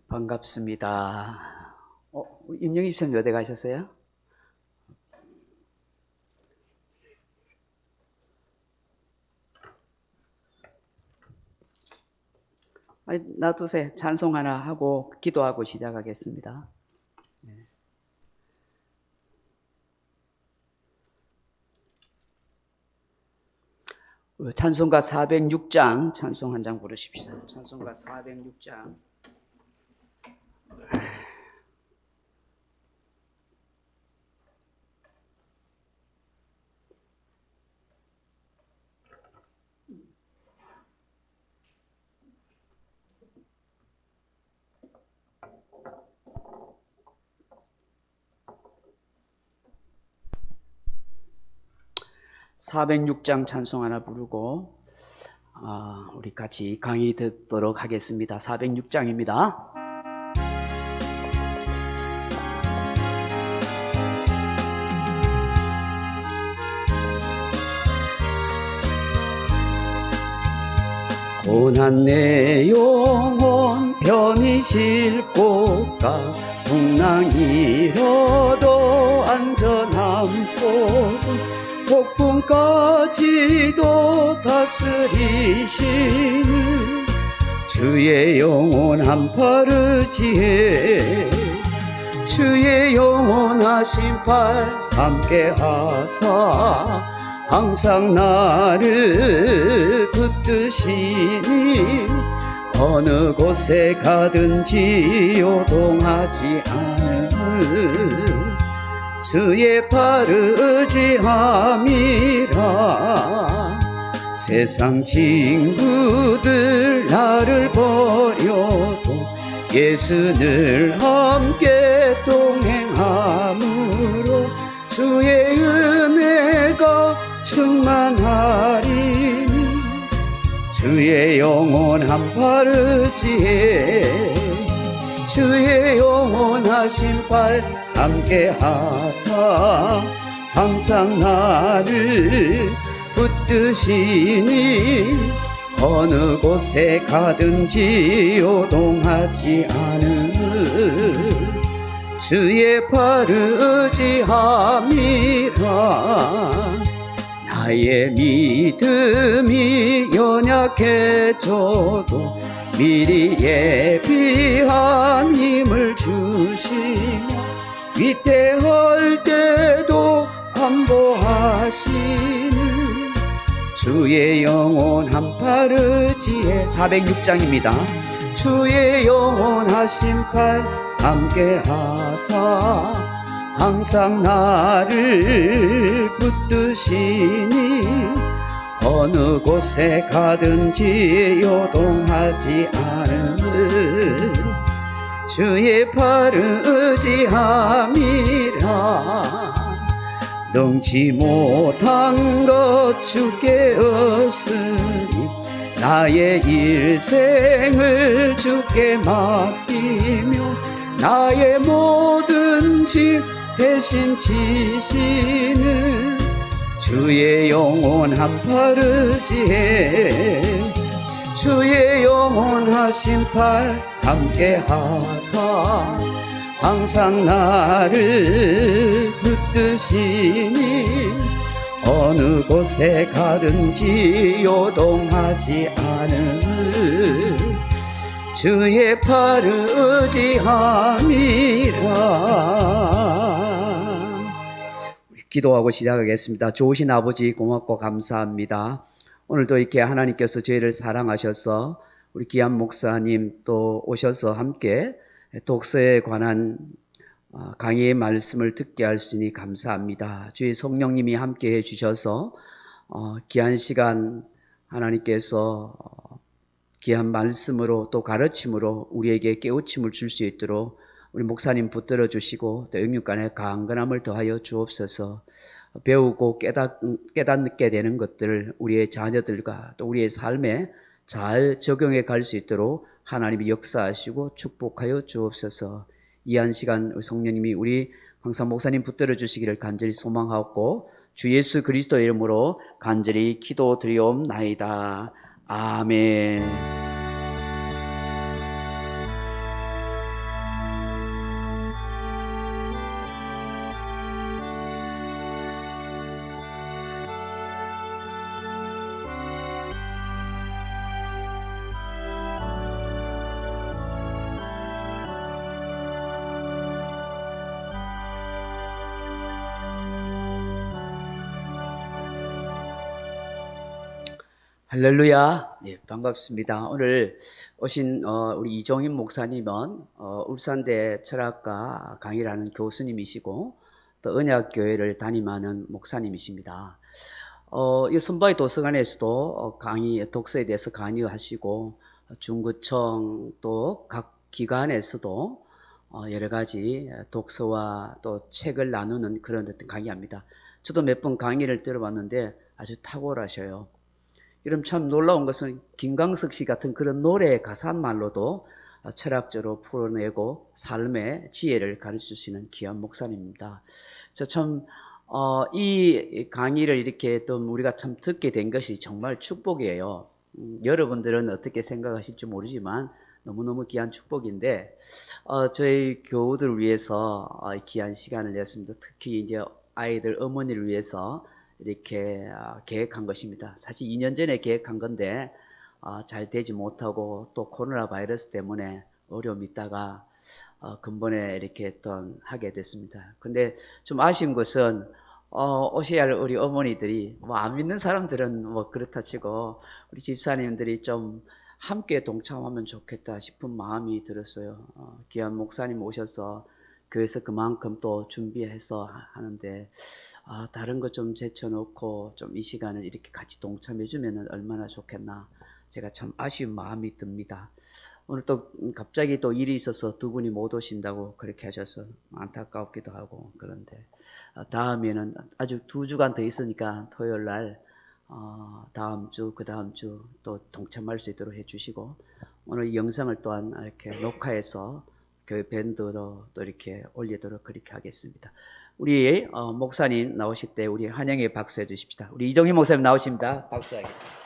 반갑습니다. 임영희 집사님 어디 가셨어요? 아니, 놔두세요. 찬송 하나 하고 기도하고 시작하겠습니다. 찬송가 406장 찬송 한 장 부르십시오. 찬송가 406장. (406장) 찬송 하나 부르고 우리 같이 강의 듣도록 하겠습니다. 406장입니다. 고난 내 영혼 편히 싣고 가 풍랑 잃어도 안전한 곳 폭풍까지도 다스리시는 주의 영원한 파르지에 주의 영원하신 팔 함께 하사 항상 나를 붙드시니 어느 곳에 가든지 요동하지 않는 주의 파르지함이라. 세상 친구들 나를 버려도 예수 늘 함께 동행함으로 주의 은혜가 충만하리니 주의 영원한 파르지에 주의 영원하신 팔 함께 하사 항상 나를 붙드시니 어느 곳에 가든지 요동하지 않은 주의 파르지함이라. 나의 믿음이 연약해져도 미리 예비한 힘을 주시며 위태할 때도 안보하시는 주의 영원한 파르지에 406장입니다. 주의 영원하신 팔 함께 하사 항상 나를 붙드시니 어느 곳에 가든지 요동하지 않은 주의 파르지함이라. 능치 못한 것 주께 없으니 나의 일생을 주께 맡기며 나의 모든 짐 대신 지시는 주의 영원한 파르지에 주의 영원하신 팔 함께 하사 항상 나를 붙드시니 어느 곳에 가든지 요동하지 않은 주의 파르지함이라. 기도하고 시작하겠습니다. 좋으신 아버지 고맙고 감사합니다. 오늘도 이렇게 하나님께서 저희를 사랑하셔서 우리 귀한 목사님 또 오셔서 함께 독서에 관한 강의의 말씀을 듣게 하시니 감사합니다. 주의 성령님이 함께 해주셔서 귀한 시간 하나님께서 귀한 말씀으로 또 가르침으로 우리에게 깨우침을 줄 수 있도록 우리 목사님 붙들어 주시고 또 영육간에 강건함을 더하여 주옵소서. 배우고 깨닫게 되는 것들을 우리의 자녀들과 또 우리의 삶에 잘 적용해 갈 수 있도록 하나님이 역사하시고 축복하여 주옵소서. 이 한 시간 성령님이 우리 항상 목사님 붙들어 주시기를 간절히 소망하고 주 예수 그리스도의 이름으로 간절히 기도드리옵나이다. 아멘. 할렐루야. 예, 반갑습니다. 오늘 오신 우리 이종인 목사님은 울산대 철학과 강의를 하는 교수님이시고 또 언약교회를 담임하는 목사님이십니다. 이 선바이 도서관에서도 강의, 독서에 대해서 강의하시고 중구청 또 각 기관에서도 여러 가지 독서와 또 책을 나누는 그런 어떤 강의합니다. 저도 몇 번 강의를 들어봤는데 아주 탁월하셔요. 이런 참 놀라운 것은 김광석 씨 같은 그런 노래 가사말로도 철학적으로 풀어내고 삶의 지혜를 가르칠 수 있는 귀한 목사님입니다. 이 강의를 이렇게 또 우리가 참 듣게 된 것이 정말 축복이에요. 여러분들은 어떻게 생각하실지 모르지만 너무너무 귀한 축복인데, 저희 교우들을 위해서 귀한 시간을 냈습니다. 특히 이제 아이들 어머니를 위해서 이렇게 계획한 것입니다. 사실 2년 전에 계획한 건데 잘 되지 못하고 또 코로나 바이러스 때문에 어려움이 있다가 근본에 이렇게 또 하게 됐습니다. 근데 좀 아쉬운 것은 오셔야 할 우리 어머니들이 뭐 안 믿는 사람들은 뭐 그렇다 치고 우리 집사님들이 좀 함께 동참하면 좋겠다 싶은 마음이 들었어요. 귀한 목사님 오셔서 교회에서 그만큼 또 준비해서 하는데 다른 것 좀 제쳐놓고 좀 이 시간을 이렇게 같이 동참해주면 얼마나 좋겠나, 제가 참 아쉬운 마음이 듭니다. 오늘 또 갑자기 또 일이 있어서 두 분이 못 오신다고 그렇게 하셔서 안타깝기도 하고, 그런데 다음에는 아주 2주간 더 있으니까 토요일 날 다음 주, 그 다음 주 또 동참할 수 있도록 해주시고, 오늘 이 영상을 또한 이렇게 녹화해서 교회 밴드로 또 이렇게 올리도록 그렇게 하겠습니다. 우리 목사님 나오실 때 우리 환영의 박수 해주십시다. 우리 이종희 목사님 나오십니다. 박수하겠습니다.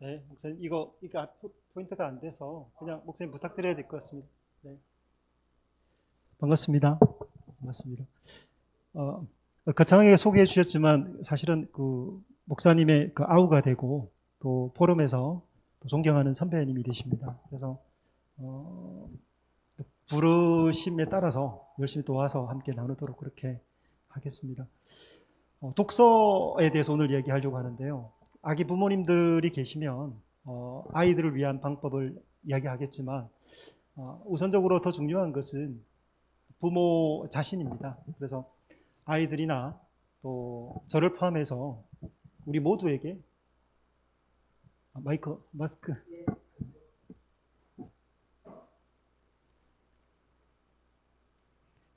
네, 목사님 이거 포인트가 안 돼서 그냥 목사님 부탁드려야 될 것 같습니다. 네. 반갑습니다. 반갑습니다. 거창하게 소개해 주셨지만 사실은 그 목사님의 그 아우가 되고 또 포럼에서 또 존경하는 선배님이 되십니다. 그래서 부르심에 따라서 열심히 도와서 함께 나누도록 그렇게 하겠습니다. 독서에 대해서 오늘 얘기하려고 하는데요. 아기 부모님들이 계시면 아이들을 위한 방법을 이야기하겠지만 우선적으로 더 중요한 것은 부모 자신입니다. 그래서 아이들이나 또 저를 포함해서 우리 모두에게 마스크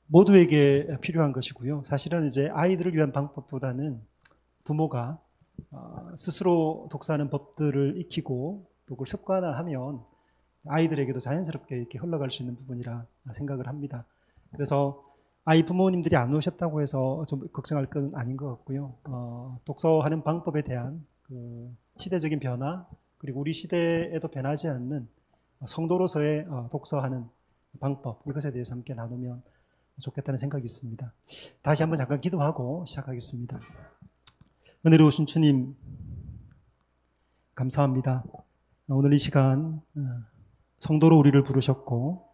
모두에게 필요한 것이고요. 사실은 이제 아이들을 위한 방법보다는 부모가 스스로 독서하는 법들을 익히고 또 그걸 습관화하면 아이들에게도 자연스럽게 이렇게 흘러갈 수 있는 부분이라 생각을 합니다. 그래서 아이 부모님들이 안 오셨다고 해서 좀 걱정할 건 아닌 것 같고요. 독서하는 방법에 대한 그 시대적인 변화, 그리고 우리 시대에도 변하지 않는 성도로서의 독서하는 방법, 이것에 대해서 함께 나누면 좋겠다는 생각이 있습니다. 다시 한번 잠깐 기도하고 시작하겠습니다. 은혜로우신 주님, 감사합니다. 오늘 이 시간 성도로 우리를 부르셨고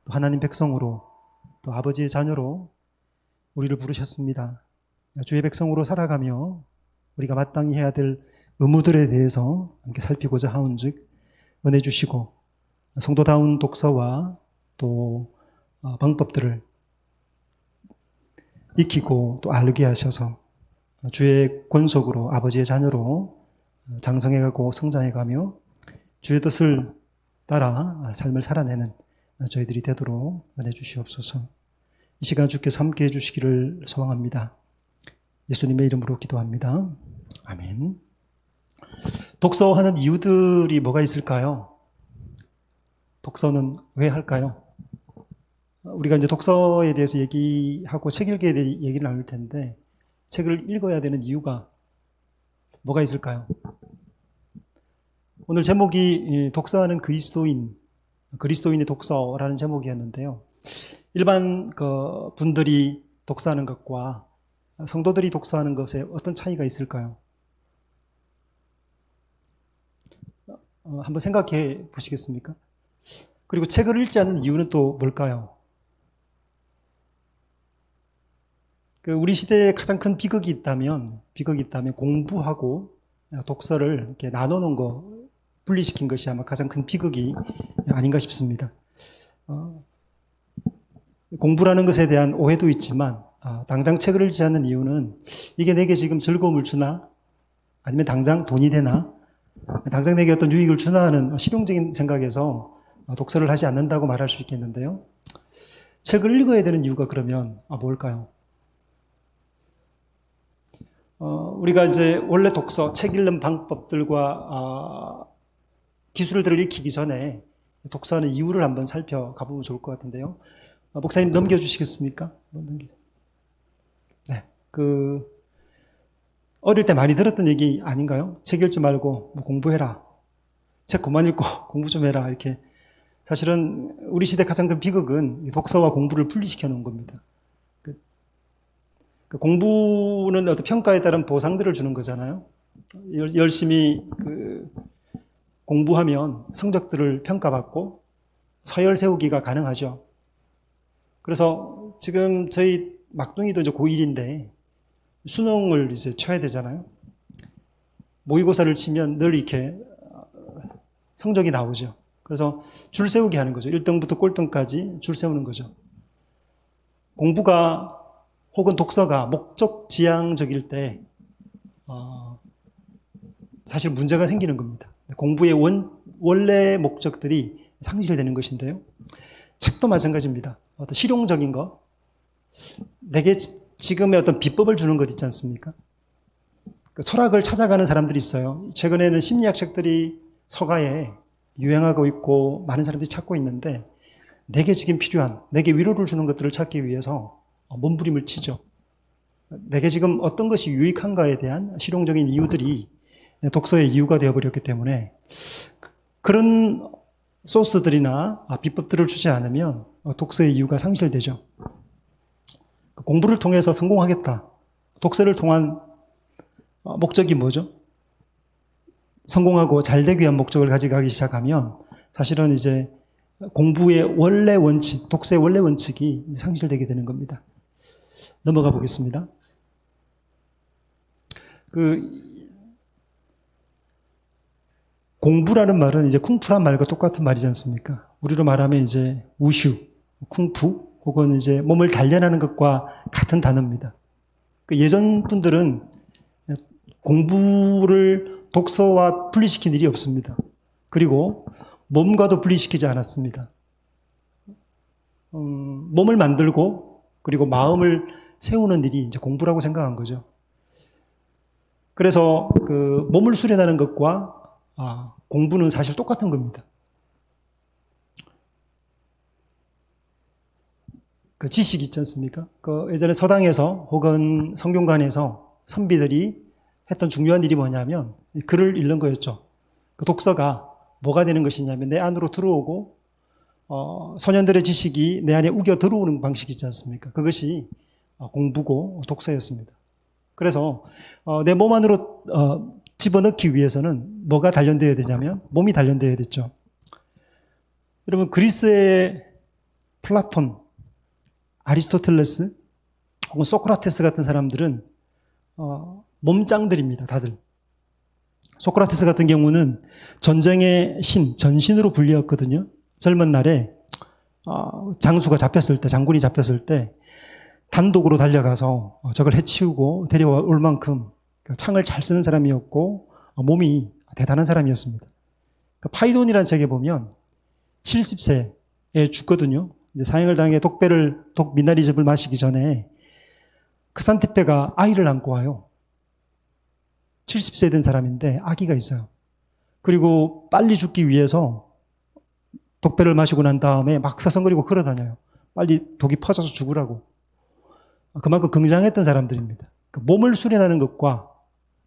또 하나님 백성으로 또 아버지의 자녀로 우리를 부르셨습니다. 주의 백성으로 살아가며 우리가 마땅히 해야 될 의무들에 대해서 함께 살피고자 하온즉 은혜 주시고 성도다운 독서와 또 방법들을 익히고 또 알게 하셔서 주의 권속으로 아버지의 자녀로 장성해가고 성장해가며 주의 뜻을 따라 삶을 살아내는 저희들이 되도록 은혜 주시옵소서. 이 시간 주께서 함께 해주시기를 소망합니다. 예수님의 이름으로 기도합니다. 아멘. 독서하는 이유들이 뭐가 있을까요? 독서는 왜 할까요? 우리가 이제 독서에 대해서 얘기하고 책 읽기에 대해 얘기를 나눌 텐데, 책을 읽어야 되는 이유가 뭐가 있을까요? 오늘 제목이 독서하는 그리스도인의 독서라는 제목이었는데요. 일반 분들이 독서하는 것과 성도들이 독서하는 것에 어떤 차이가 있을까요? 한번 생각해 보시겠습니까? 그리고 책을 읽지 않는 이유는 또 뭘까요? 우리 시대에 가장 큰 비극이 있다면 공부하고 독서를 이렇게 나누는 거, 분리시킨 것이 아마 가장 큰 비극이 아닌가 싶습니다. 공부라는 것에 대한 오해도 있지만, 당장 책을 읽지 않는 이유는 이게 내게 지금 즐거움을 주나? 아니면 당장 돈이 되나? 당장 내게 어떤 유익을 주나 하는 실용적인 생각에서 독서를 하지 않는다고 말할 수 있겠는데요. 책을 읽어야 되는 이유가 그러면 뭘까요? 우리가 이제 원래 독서, 책 읽는 방법들과 기술들을 익히기 전에 독서하는 이유를 한번 살펴가보면 좋을 것 같은데요. 목사님 넘겨주시겠습니까? 네, 어릴 때 많이 들었던 얘기 아닌가요? 책 읽지 말고 공부해라. 책 그만 읽고 공부 좀 해라. 이렇게. 사실은 우리 시대 가장 큰 비극은 독서와 공부를 분리시켜 놓은 겁니다. 공부는 어떤 평가에 따른 보상들을 주는 거잖아요. 열심히 공부하면 성적들을 평가받고 서열 세우기가 가능하죠. 그래서 지금 저희 막둥이도 이제 고1인데 수능을 이제 쳐야 되잖아요. 모의고사를 치면 늘 이렇게 성적이 나오죠. 그래서 줄 세우기 하는 거죠. 1등부터 꼴등까지 줄 세우는 거죠. 공부가 혹은 독서가 목적 지향적일 때 사실 문제가 생기는 겁니다. 공부의 원래 목적들이 상실되는 것인데요. 책도 마찬가지입니다. 어떤 실용적인 것, 내게 지금의 어떤 비법을 주는 것 있지 않습니까? 철학을 찾아가는 사람들이 있어요. 최근에는 심리학 책들이 서가에 유행하고 있고 많은 사람들이 찾고 있는데, 내게 지금 필요한, 내게 위로를 주는 것들을 찾기 위해서 몸부림을 치죠. 내게 지금 어떤 것이 유익한가에 대한 실용적인 이유들이 독서의 이유가 되어버렸기 때문에 그런 소스들이나 비법들을 주지 않으면 독서의 이유가 상실되죠. 공부를 통해서 성공하겠다. 독서를 통한 목적이 뭐죠? 성공하고 잘 되기 위한 목적을 가져가기 시작하면 사실은 이제 공부의 원래 원칙, 독서의 원래 원칙이 상실되게 되는 겁니다. 넘어가 보겠습니다. 공부라는 말은 이제 쿵푸란 말과 똑같은 말이지 않습니까? 우리로 말하면 이제 우슈, 쿵푸, 혹은 이제 몸을 단련하는 것과 같은 단어입니다. 예전 분들은 공부를 독서와 분리시킨 일이 없습니다. 그리고 몸과도 분리시키지 않았습니다. 몸을 만들고 그리고 마음을 세우는 일이 이제 공부라고 생각한 거죠. 그래서 몸을 수련하는 것과 공부는 사실 똑같은 겁니다. 지식 있지 않습니까? 예전에 서당에서 혹은 성균관에서 선비들이 했던 중요한 일이 뭐냐면 글을 읽는 거였죠. 독서가 뭐가 되는 것이냐면 내 안으로 들어오고 소년들의 지식이 내 안에 우겨 들어오는 방식이 있지 않습니까? 그것이 공부고 독서였습니다. 그래서 내 몸 안으로 집어넣기 위해서는 뭐가 단련되어야 되냐면 몸이 단련되어야 됐죠. 여러분, 그리스의 플라톤, 아리스토텔레스 혹은 소크라테스 같은 사람들은 몸짱들입니다. 다들. 소크라테스 같은 경우는 전쟁의 신, 전신으로 불리웠거든요. 젊은 날에 장군이 잡혔을 때 단독으로 달려가서 적을 해치우고 데려올 만큼 창을 잘 쓰는 사람이었고 몸이 대단한 사람이었습니다. 파이돈이라는 책에 보면 70세에 죽거든요. 이제 사형을 당해 미나리즙을 마시기 전에 크산티페가 아이를 안고 와요. 70세 된 사람인데 아기가 있어요. 그리고 빨리 죽기 위해서 독배를 마시고 난 다음에 막 서성거리고 걸어다녀요. 빨리 독이 퍼져서 죽으라고. 그만큼 굉장했던 사람들입니다. 몸을 수련하는 것과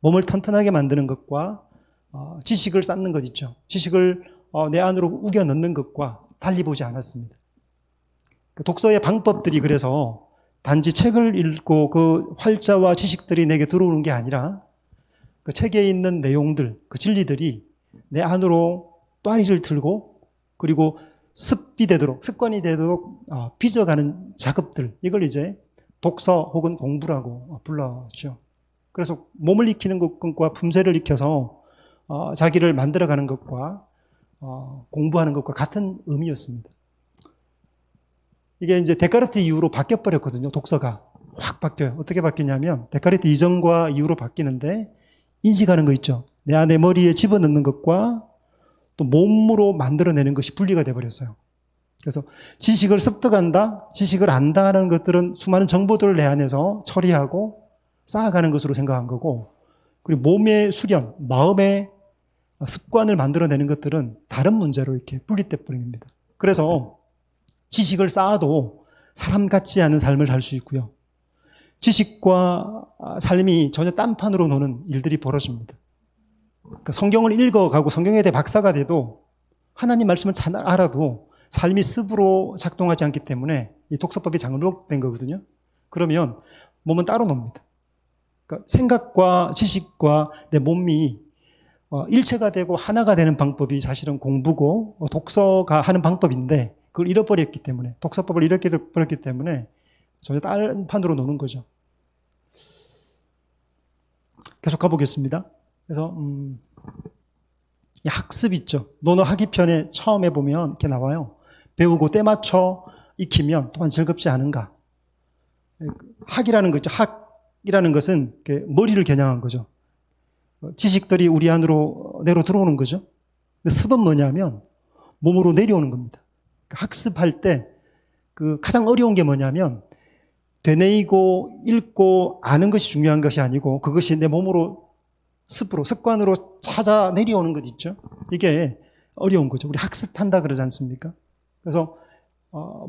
몸을 튼튼하게 만드는 것과 지식을 쌓는 것 있죠. 지식을 내 안으로 우겨 넣는 것과 달리 보지 않았습니다. 독서의 방법들이 그래서 단지 책을 읽고 그 활자와 지식들이 내게 들어오는 게 아니라 그 책에 있는 내용들, 그 진리들이 내 안으로 또 아이를 들고 그리고 습관이 되도록 빚어가는 작업들, 이걸 이제 독서 혹은 공부라고 불렀죠. 그래서 몸을 익히는 것과 품새를 익혀서 자기를 만들어가는 것과 공부하는 것과 같은 의미였습니다. 이게 이제 데카르트 이후로 바뀌어버렸거든요. 독서가 확 바뀌어요. 어떻게 바뀌냐면 데카르트 이전과 이후로 바뀌는데, 인식하는 거 있죠. 내 안에 머리에 집어넣는 것과 또 몸으로 만들어내는 것이 분리가 돼버렸어요. 그래서 지식을 습득한다, 지식을 안다는 것들은 수많은 정보들을 내 안에서 처리하고 쌓아가는 것으로 생각한 거고, 그리고 몸의 수련, 마음의 습관을 만들어내는 것들은 다른 문제로 이렇게 분리돼 버립니다. 그래서 지식을 쌓아도 사람 같지 않은 삶을 살 수 있고요. 지식과 삶이 전혀 딴판으로 노는 일들이 벌어집니다. 그러니까 성경을 읽어가고 성경에 대해 박사가 돼도 하나님 말씀을 잘 알아도 삶이 습으로 작동하지 않기 때문에 이 독서법이 잘못된 거거든요. 그러면 몸은 따로 놉니다. 그러니까 생각과 지식과 내 몸이 일체가 되고 하나가 되는 방법이 사실은 공부고 독서가 하는 방법인데, 그걸 잃어버렸기 때문에, 독서법을 잃어버렸기 때문에 전혀 다른 판으로 노는 거죠. 계속 가보겠습니다. 그래서 학습 있죠. 논어학위 편에 처음에 보면 이렇게 나와요. 배우고 때맞춰 익히면 또한 즐겁지 않은가. 학이라는 거죠. 학이라는 것은 머리를 겨냥한 거죠. 지식들이 우리 안으로 내려 들어오는 거죠. 근데 습은 뭐냐면 몸으로 내려오는 겁니다. 학습할 때 가장 어려운 게 뭐냐면 되뇌이고 읽고 아는 것이 중요한 것이 아니고, 그것이 내 몸으로 습관으로 찾아 내려오는 것 있죠. 이게 어려운 거죠. 우리 학습한다 그러지 않습니까? 그래서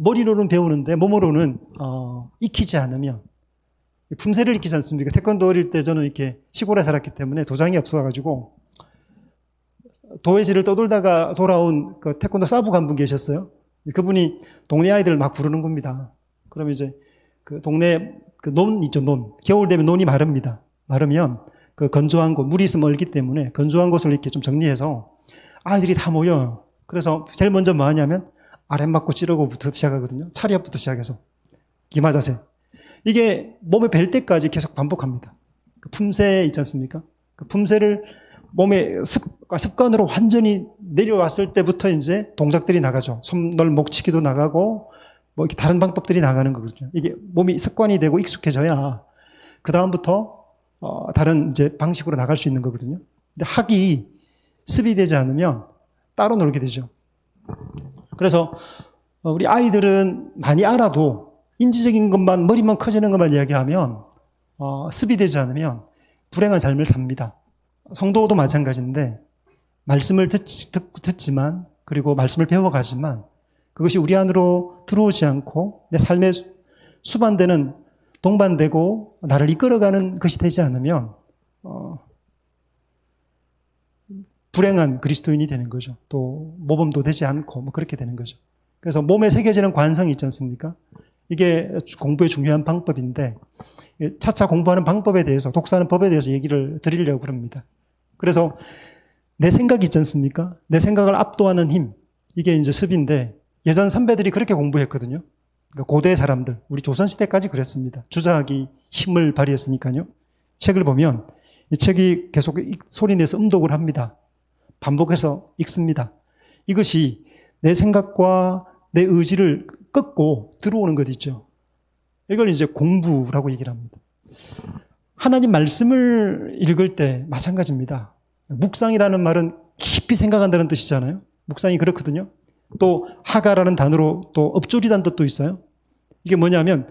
머리로는 배우는데 몸으로는 익히지 않으면, 품새를 익히지 않습니까? 태권도 어릴 때 저는 이렇게 시골에 살았기 때문에 도장이 없어가지고 도회지를 떠돌다가 돌아온 그 태권도 사부 간 분 계셨어요. 그분이 동네 아이들 막 부르는 겁니다. 그러면 이제 그 동네 논 있죠, 논. 겨울 되면 논이 마릅니다. 마르면 그 건조한 곳, 물이 있으면 얼기 때문에 건조한 곳을 이렇게 좀 정리해서 아이들이 다 모여요. 그래서 제일 먼저 뭐 하냐면 아랫맞고 찌르고부터 시작하거든요. 차리업부터 시작해서 기마 자세. 이게 몸에 뵐 때까지 계속 반복합니다. 그 품새 있지 않습니까? 그 품새를 몸의 습관으로 완전히 내려왔을 때부터 이제 동작들이 나가죠. 손널 목치기도 나가고 뭐 이렇게 다른 방법들이 나가는 거거든요. 이게 몸이 습관이 되고 익숙해져야 그 다음부터 다른 이제 방식으로 나갈 수 있는 거거든요. 근데 학이 습이 되지 않으면 따로 놀게 되죠. 그래서 우리 아이들은 많이 알아도 인지적인 것만, 머리만 커지는 것만 이야기하면 습이 되지 않으면 불행한 삶을 삽니다. 성도도 마찬가지인데 말씀을 듣지만, 그리고 말씀을 배워가지만 그것이 우리 안으로 들어오지 않고 내 삶에 수반되는, 동반되고 나를 이끌어가는 것이 되지 않으면 불행한 그리스도인이 되는 거죠. 또 모범도 되지 않고 뭐 그렇게 되는 거죠. 그래서 몸에 새겨지는 관성이 있지 않습니까? 이게 공부의 중요한 방법인데, 차차 공부하는 방법에 대해서, 독서하는 법에 대해서 얘기를 드리려고 합니다. 그래서 내 생각이 있지 않습니까? 내 생각을 압도하는 힘, 이게 이제 습인데, 예전 선배들이 그렇게 공부했거든요. 그러니까 고대 사람들, 우리 조선시대까지 그랬습니다. 주자하기 힘을 발휘했으니까요. 책을 보면 이 책이 계속 소리내서 음독을 합니다. 반복해서 읽습니다. 이것이 내 생각과 내 의지를 꺾고 들어오는 것 있죠. 이걸 이제 공부라고 얘기를 합니다. 하나님 말씀을 읽을 때 마찬가지입니다. 묵상이라는 말은 깊이 생각한다는 뜻이잖아요. 묵상이 그렇거든요. 또 하가라는 단어로 또 엎조리다는 뜻도 있어요. 이게 뭐냐면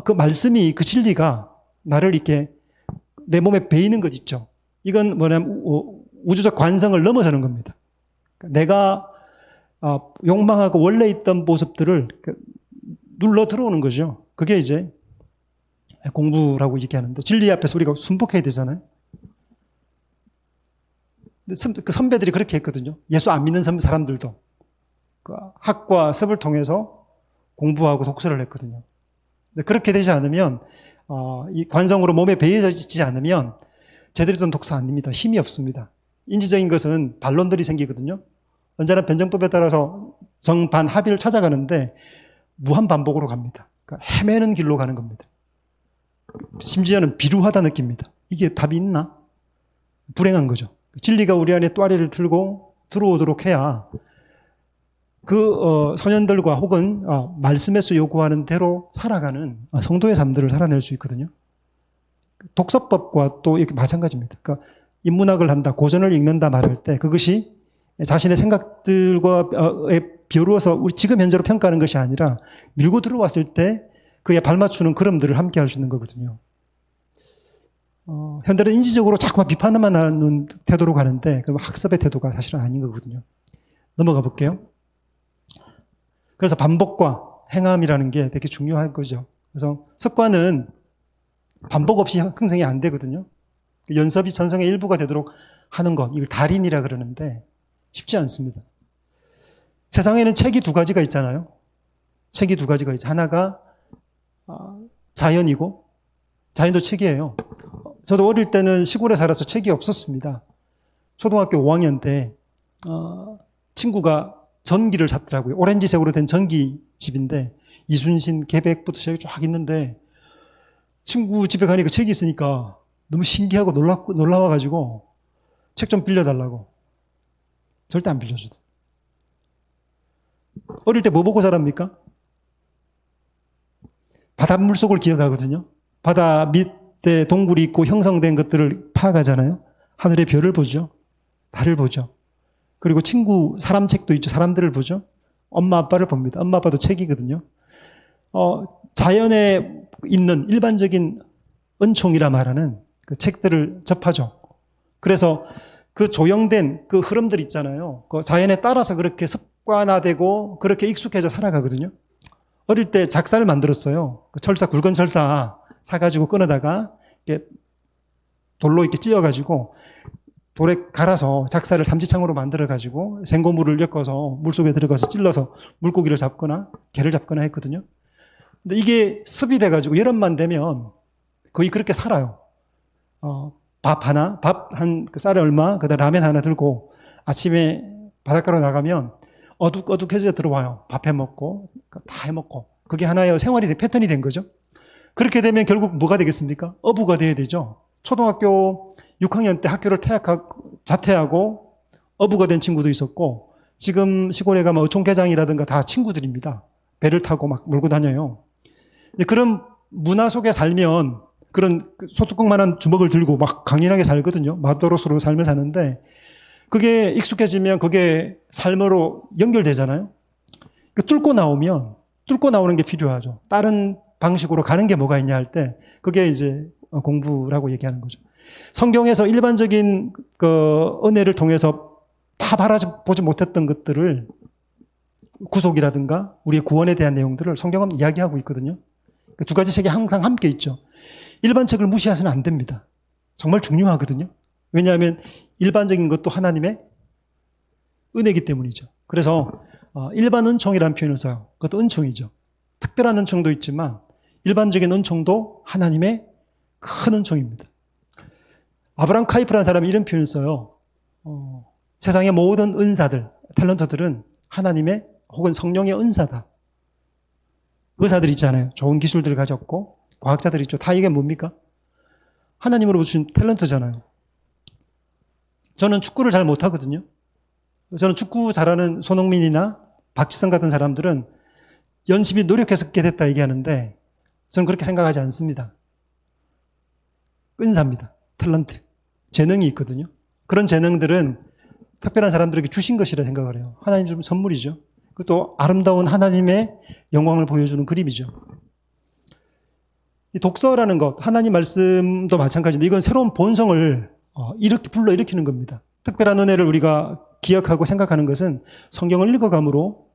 그 말씀이, 그 진리가 나를 이렇게 내 몸에 배이는 것 있죠. 이건 뭐냐면 우주적 관성을 넘어서는 겁니다. 내가 욕망하고 원래 있던 모습들을 눌러 들어오는 거죠. 그게 이제 공부라고 얘기하는데, 진리 앞에서 우리가 순복해야 되잖아요. 그 선배들이 그렇게 했거든요. 예수 안 믿는 사람들도 그 학과 습을 통해서 공부하고 독서를 했거든요. 근데 그렇게 되지 않으면 이 관성으로 몸에 배어지지 않으면 제대로 된 독서 아닙니다. 힘이 없습니다. 인지적인 것은 반론들이 생기거든요. 언제나 변증법에 따라서 정반 합의를 찾아가는데 무한 반복으로 갑니다. 그러니까 헤매는 길로 가는 겁니다. 심지어는 비루하다 느낍니다. 이게 답이 있나? 불행한 거죠. 진리가 우리 안에 또아리를 틀고 들어오도록 해야 그 소년들과 혹은 말씀에서 요구하는 대로 살아가는 성도의 삶들을 살아낼 수 있거든요. 독서법과 또 이렇게 마찬가지입니다. 그러니까 인문학을 한다, 고전을 읽는다 말할 때 그것이 자신의 생각들과 비루어서 우리 지금 현재로 평가하는 것이 아니라 밀고 들어왔을 때 그에 발맞추는 걸음들을 함께 할 수 있는 거거든요. 현대는 인지적으로 자꾸만 비판만 하는 태도로 가는데 그럼 학습의 태도가 사실은 아닌 거거든요. 넘어가 볼게요. 그래서 반복과 행함이라는 게 되게 중요한 거죠. 그래서 습관은 반복 없이 형성이 안 되거든요. 연습이 전성의 일부가 되도록 하는 것, 이걸 달인이라 그러는데 쉽지 않습니다. 세상에는 책이 두 가지가 있잖아요. 책이 두 가지가 있죠. 하나가 자연이고, 자연도 책이에요. 저도 어릴 때는 시골에 살아서 책이 없었습니다. 초등학교 5학년 때 친구가 전기를 샀더라고요. 오렌지색으로 된 전기집인데 이순신, 계백부터 시작이 쫙 있는데 친구 집에 가니까 책이 있으니까 너무 신기하고 놀라워가지고 책 좀 빌려달라고. 절대 안 빌려주더. 어릴 때 뭐 보고 자랍니까? 바닷물 속을 기억하거든요. 바다 밑에 동굴이 있고 형성된 것들을 파악하잖아요. 하늘의 별을 보죠. 달을 보죠. 그리고 친구, 사람 책도 있죠. 사람들을 보죠. 엄마, 아빠를 봅니다. 엄마, 아빠도 책이거든요. 자연에 있는 일반적인 은총이라 말하는 그 책들을 접하죠. 그래서 그 조형된 그 흐름들 있잖아요. 그 자연에 따라서 그렇게 습관화되고 그렇게 익숙해져 살아가거든요. 어릴 때 작사를 만들었어요. 그 철사, 굵은 철사 사가지고 끊어다가 이렇게 돌로 이렇게 찧어가지고 돌에 갈아서 작사를 삼지창으로 만들어가지고 생고물을 엮어서 물속에 들어가서 찔러서 물고기를 잡거나 개를 잡거나 했거든요. 근데 이게 습이 돼가지고 여름만 되면 거의 그렇게 살아요. 밥 한 쌀에 얼마, 그 다음에 라면 하나 들고 아침에 바닷가로 나가면 어둑어둑해져 들어와요. 밥 해 먹고, 다 해 먹고. 그게 하나의 생활이 패턴이 된 거죠. 그렇게 되면 결국 뭐가 되겠습니까? 어부가 돼야 되죠. 초등학교 6학년 때 학교를 자퇴하고 어부가 된 친구도 있었고, 지금 시골에 가면 어촌계장이라든가 다 친구들입니다. 배를 타고 막 몰고 다녀요. 그런 문화 속에 살면 그런 소뚜껑만한 주먹을 들고 막 강인하게 살거든요. 마도로스로 삶을 사는데 그게 익숙해지면 그게 삶으로 연결되잖아요. 뚫고 나오는 게 필요하죠. 다른 방식으로 가는 게 뭐가 있냐 할 때 그게 이제 공부라고 얘기하는 거죠. 성경에서 일반적인 그 은혜를 통해서 다 바라보지 못했던 것들을 구속이라든가 우리의 구원에 대한 내용들을 성경은 이야기하고 있거든요. 그 두 가지 책이 항상 함께 있죠. 일반 책을 무시해서는 안 됩니다. 정말 중요하거든요. 왜냐하면 일반적인 것도 하나님의 은혜이기 때문이죠. 그래서 일반 은총이라는 표현을 써요. 그것도 은총이죠. 특별한 은총도 있지만 일반적인 은총도 하나님의 큰 은총입니다. 아브라함 카이프라는 사람이 이런 표현을 써요. 세상의 모든 은사들, 탤런트들은 하나님의 혹은 성령의 은사다. 의사들 있잖아요. 좋은 기술들을 가졌고 과학자들 있죠. 다 이게 뭡니까? 하나님으로 주신 탤런트잖아요. 저는 축구를 잘 못하거든요. 저는 축구 잘하는 손흥민이나 박지성 같은 사람들은 열심히 노력해서 있게 됐다 얘기하는데 저는 그렇게 생각하지 않습니다. 은사입니다. 탤런트. 재능이 있거든요. 그런 재능들은 특별한 사람들에게 주신 것이라 생각을 해요. 하나님 주신 선물이죠. 그것도 아름다운 하나님의 영광을 보여주는 그림이죠. 이 독서라는 것, 하나님 말씀도 마찬가지인데 이건 새로운 본성을 이렇게 불러일으키는 겁니다. 특별한 은혜를 우리가 기억하고 생각하는 것은 성경을 읽어감으로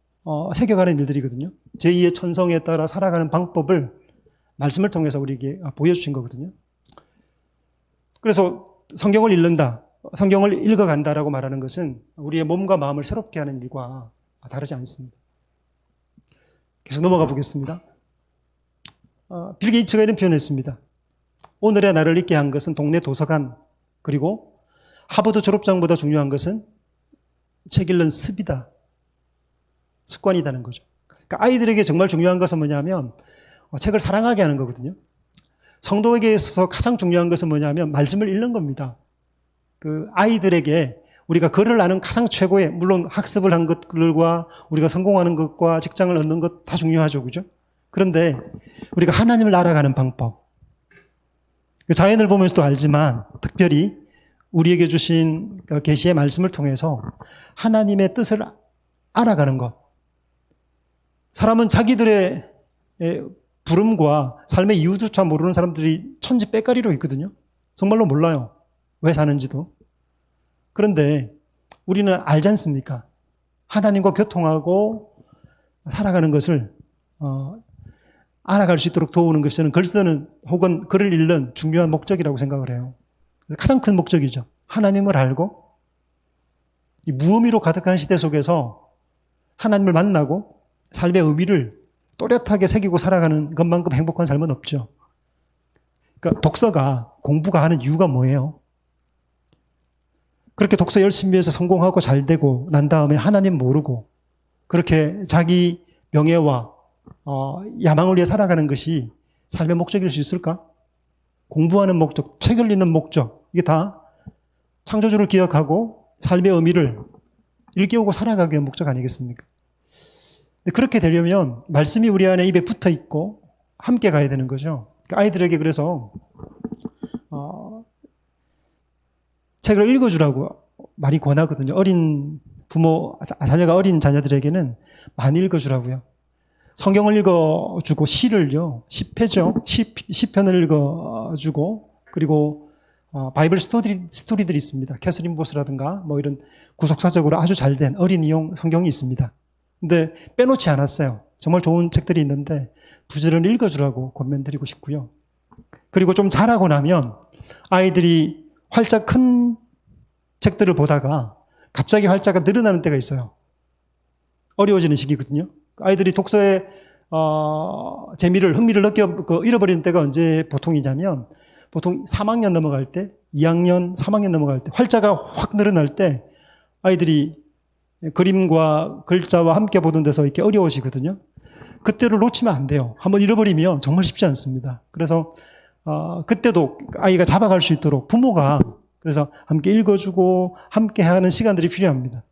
새겨가는 일들이거든요. 제2의 천성에 따라 살아가는 방법을 말씀을 통해서 우리에게 보여주신 거거든요. 그래서 성경을 읽는다, 성경을 읽어간다라고 말하는 것은 우리의 몸과 마음을 새롭게 하는 일과 다르지 않습니다. 계속 넘어가 보겠습니다. 빌 게이츠가 이런 표현을 했습니다. 오늘의 나를 읽게 한 것은 동네 도서관, 그리고 하버드 졸업장보다 중요한 것은 책 읽는 습이다. 습관이다는 거죠. 그러니까 아이들에게 정말 중요한 것은 뭐냐면 책을 사랑하게 하는 거거든요. 성도에게 있어서 가장 중요한 것은 뭐냐면 말씀을 읽는 겁니다. 그 아이들에게 우리가 글을 아는 가장 최고의, 물론 학습을 한 것들과 우리가 성공하는 것과 직장을 얻는 것 다 중요하죠. 그죠? 그런데 우리가 하나님을 알아가는 방법, 자연을 보면서도 알지만 특별히 우리에게 주신 계시의 말씀을 통해서 하나님의 뜻을 알아가는 것. 사람은 자기들의 부름과 삶의 이유조차 모르는 사람들이 천지 빼가리로 있거든요. 정말로 몰라요. 왜 사는지도. 그런데 우리는 알지 않습니까? 하나님과 교통하고 살아가는 것을 알아갈 수 있도록 도우는 것이 저는 글 쓰는 혹은 글을 읽는 중요한 목적이라고 생각을 해요. 가장 큰 목적이죠. 하나님을 알고 이 무의미로 가득한 시대 속에서 하나님을 만나고 삶의 의미를 또렷하게 새기고 살아가는 것만큼 행복한 삶은 없죠. 그러니까 독서가, 공부가 하는 이유가 뭐예요? 그렇게 독서 열심히 해서 성공하고 잘 되고 난 다음에 하나님 모르고 그렇게 자기 명예와 야망을 위해 살아가는 것이 삶의 목적일 수 있을까? 공부하는 목적, 책을 읽는 목적, 이게 다 창조주를 기억하고 삶의 의미를 일깨우고 살아가기 위한 목적 아니겠습니까? 그렇게 되려면 말씀이 우리 안에 입에 붙어 있고 함께 가야 되는 거죠. 아이들에게 그래서 책을 읽어주라고 많이 권하거든요. 어린 부모, 자녀가 어린 자녀들에게는 많이 읽어주라고요. 성경을 읽어주고 시를요, 시편을 읽어주고 그리고 바이블 스토리들이 있습니다. 캐서린 보스라든가 뭐 이런 구속사적으로 아주 잘된 어린이용 성경이 있습니다. 근데 빼놓지 않았어요. 정말 좋은 책들이 있는데 부지런히 읽어주라고 권면드리고 싶고요. 그리고 좀 자라고 나면 아이들이 활짝 큰 책들을 보다가 갑자기 활자가 늘어나는 때가 있어요. 어려워지는 시기거든요. 아이들이 독서의 재미를, 흥미를 잃어버리는 때가 언제 보통이냐면 보통 3학년 넘어갈 때, 2학년, 3학년 넘어갈 때 활자가 확 늘어날 때 아이들이 그림과 글자와 함께 보는 데서 이렇게 어려워지거든요. 그때를 놓치면 안 돼요. 한번 잃어버리면 정말 쉽지 않습니다. 그래서 그때도 아이가 잡아갈 수 있도록 부모가 그래서 함께 읽어주고 함께 하는 시간들이 필요합니다.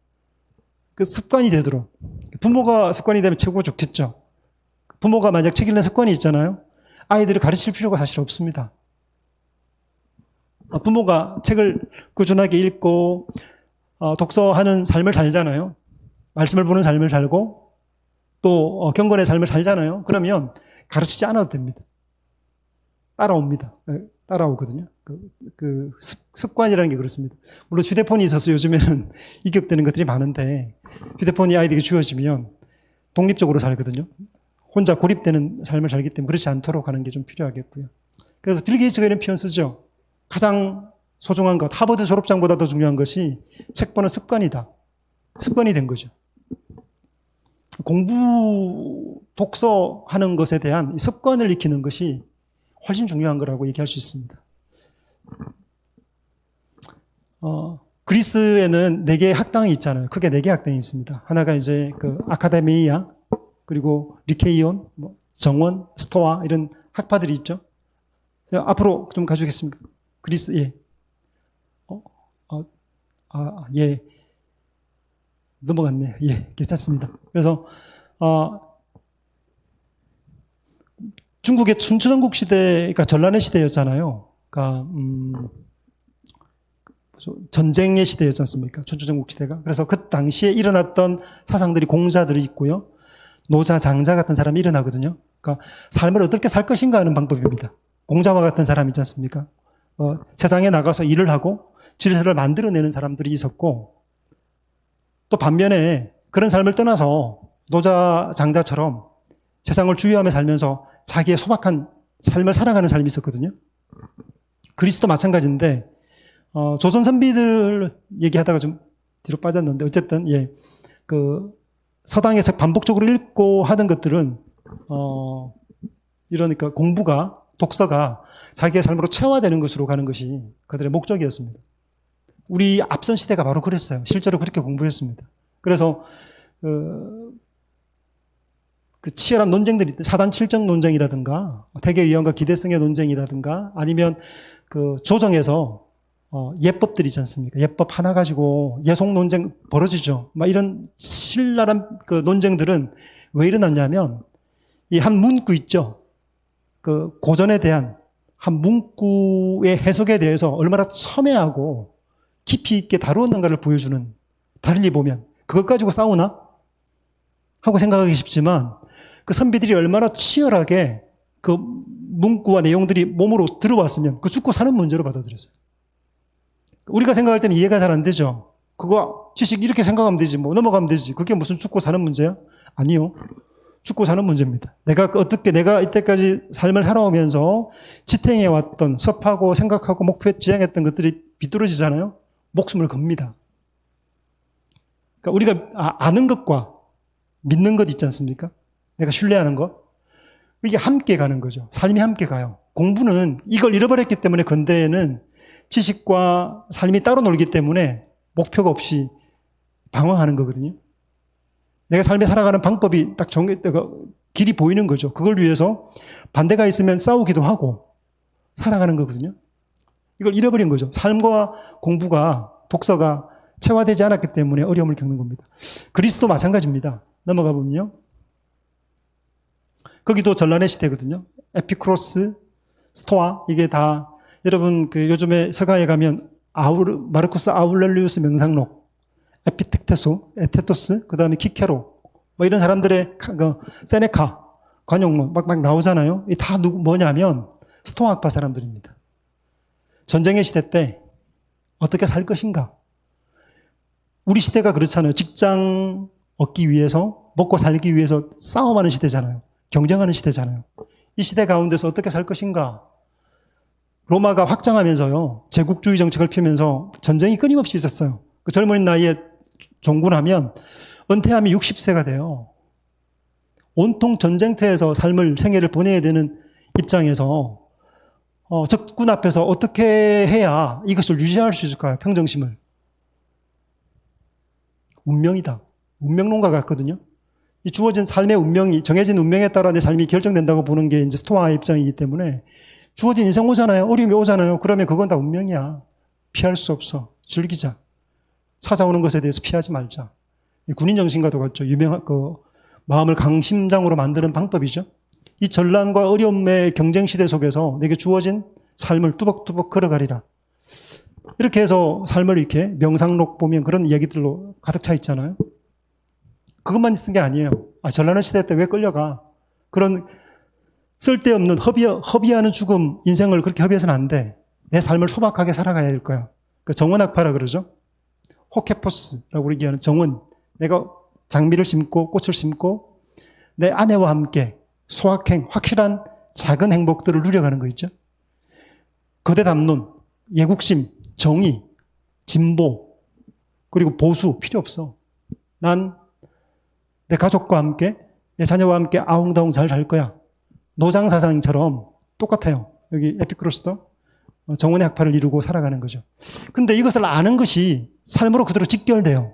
그 습관이 되도록. 부모가 습관이 되면 최고 좋겠죠. 부모가 만약 책 읽는 습관이 있잖아요. 아이들을 가르칠 필요가 사실 없습니다. 부모가 책을 꾸준하게 읽고 독서하는 삶을 살잖아요. 말씀을 보는 삶을 살고 또 경건의 삶을 살잖아요. 그러면 가르치지 않아도 됩니다. 따라옵니다. 따라오거든요. 그 습관이라는 게 그렇습니다. 물론 휴대폰이 있어서 요즘에는 이격되는 것들이 많은데 휴대폰이 아이들에게 주어지면 독립적으로 살거든요. 혼자 고립되는 삶을 살기 때문에 그렇지 않도록 하는 게 좀 필요하겠고요. 그래서 빌 게이츠가 이런 표현 쓰죠. 가장 소중한 것, 하버드 졸업장보다 더 중요한 것이 책 보는 습관이다. 습관이 된 거죠. 공부, 독서하는 것에 대한 습관을 익히는 것이 훨씬 중요한 거라고 얘기할 수 있습니다. 그리스에는 4개의 학당이 있잖아요. 크게 4개의 학당이 있습니다. 하나가 이제 그 아카데미아, 그리고 리케이온, 정원, 스토아 이런 학파들이 있죠. 앞으로 좀 가져오겠습니까? 그리스, 예. 예. 넘어갔네요. 예, 괜찮습니다. 그래서, 중국의 춘추전국 시대, 그러니까 전란의 시대였잖아요. 그러니까, 전쟁의 시대였지 않습니까? 춘추전국 시대가. 그래서 그 당시에 일어났던 사상들이 공자들이 있고요. 노자, 장자 같은 사람이 일어나거든요. 그러니까 삶을 어떻게 살 것인가 하는 방법입니다. 공자와 같은 사람 있지 않습니까? 세상에 나가서 일을 하고 질서를 만들어내는 사람들이 있었고, 또 반면에 그런 삶을 떠나서 노자, 장자처럼 세상을 주유하며 살면서 자기의 소박한 삶을 살아가는 삶이 있었거든요. 그리스도 마찬가지인데, 조선 선비들 얘기하다가 좀 뒤로 빠졌는데, 어쨌든, 예, 서당에서 반복적으로 읽고 하던 것들은, 이러니까 공부가, 독서가 자기의 삶으로 체화되는 것으로 가는 것이 그들의 목적이었습니다. 우리 앞선 시대가 바로 그랬어요. 실제로 그렇게 공부했습니다. 그래서 그 치열한 논쟁들이 사단 칠정 논쟁이라든가 태계위원과 기대성의 논쟁이라든가 아니면 그 조정에서 예법들 있지 않습니까? 예법 하나 가지고 예속 논쟁 벌어지죠. 막 이런 신랄한 그 논쟁들은 왜 일어났냐면 이 한 문구 있죠. 그 고전에 대한 한 문구의 해석에 대해서 얼마나 첨예하고 깊이 있게 다루었는가를 보여주는, 달리 보면 그것 가지고 싸우나? 하고 생각하기 쉽지만 그 선비들이 얼마나 치열하게 그 문구와 내용들이 몸으로 들어왔으면 그 죽고 사는 문제로 받아들였어요. 우리가 생각할 때는 이해가 잘 안 되죠. 그거 지식 이렇게 생각하면 되지, 뭐 넘어가면 되지. 그게 무슨 죽고 사는 문제야? 아니요. 죽고 사는 문제입니다. 내가 이때까지 삶을 살아오면서 지탱해왔던 섭하고 생각하고 목표에 지향했던 것들이 비뚤어지잖아요. 목숨을 겁니다. 그러니까 우리가 아는 것과 믿는 것 있지 않습니까? 내가 신뢰하는 것. 이게 함께 가는 거죠. 삶이 함께 가요. 공부는 이걸 잃어버렸기 때문에 근대에는 지식과 삶이 따로 놀기 때문에 목표가 없이 방황하는 거거든요. 내가 삶에 살아가는 방법이 딱 길이 보이는 거죠. 그걸 위해서 반대가 있으면 싸우기도 하고 살아가는 거거든요. 이걸 잃어버린 거죠. 삶과 공부가, 독서가 체화되지 않았기 때문에 어려움을 겪는 겁니다. 그리스도 마찬가지입니다. 넘어가 보면요. 거기도 전란의 시대거든요. 에피크로스, 스토아, 이게 다 여러분 그 요즘에 서가에 가면 마르쿠스 아울렐리우스 명상록, 에피텍테소, 에테토스, 그 다음에 키케로, 뭐 이런 사람들의 세네카, 관용론 막 나오잖아요. 이 다 뭐냐면 스토아학파 사람들입니다. 전쟁의 시대 때 어떻게 살 것인가? 우리 시대가 그렇잖아요. 직장 얻기 위해서, 먹고 살기 위해서 싸움하는 시대잖아요. 경쟁하는 시대잖아요. 이 시대 가운데서 어떻게 살 것인가? 로마가 확장하면서요, 제국주의 정책을 펴면서 전쟁이 끊임없이 있었어요. 그 젊은 나이에 종군하면 은퇴하면 60세가 돼요. 온통 전쟁터에서 생애를 보내야 되는 입장에서 적군 앞에서 어떻게 해야 이것을 유지할 수 있을까요? 평정심을. 운명이다. 운명론가 같거든요. 이 주어진 삶의 운명이, 정해진 운명에 따라 내 삶이 결정된다고 보는 게 이제 스토아의 입장이기 때문에 주어진 인생 오잖아요. 어려움이 오잖아요. 그러면 그건 다 운명이야. 피할 수 없어. 즐기자. 찾아오는 것에 대해서 피하지 말자. 군인 정신과도 같죠. 유명한 마음을 강심장으로 만드는 방법이죠. 이 전란과 어려움의 경쟁 시대 속에서 내게 주어진 삶을 뚜벅뚜벅 걸어가리라. 이렇게 해서 삶을 이렇게 명상록 보면 그런 이야기들로 가득 차 있잖아요. 그것만 쓴 게 아니에요. 전란의 시대 때 왜 끌려가? 그런 쓸데없는 허비하는 죽음, 인생을 그렇게 허비해서는 안 돼. 내 삶을 소박하게 살아가야 될 거야. 그 정원학파라 그러죠. 호케포스라고 얘기하는 정원. 내가 장미를 심고 꽃을 심고 내 아내와 함께 소확행, 확실한 작은 행복들을 누려가는 거 있죠. 거대 담론, 예국심, 정의, 진보, 그리고 보수 필요 없어. 난 내 가족과 함께, 내 자녀와 함께 아웅다웅 잘 살 거야. 노장사상처럼 똑같아요. 여기 에피크로스도 정원의 학파를 이루고 살아가는 거죠. 근데 이것을 아는 것이 삶으로 그대로 직결돼요.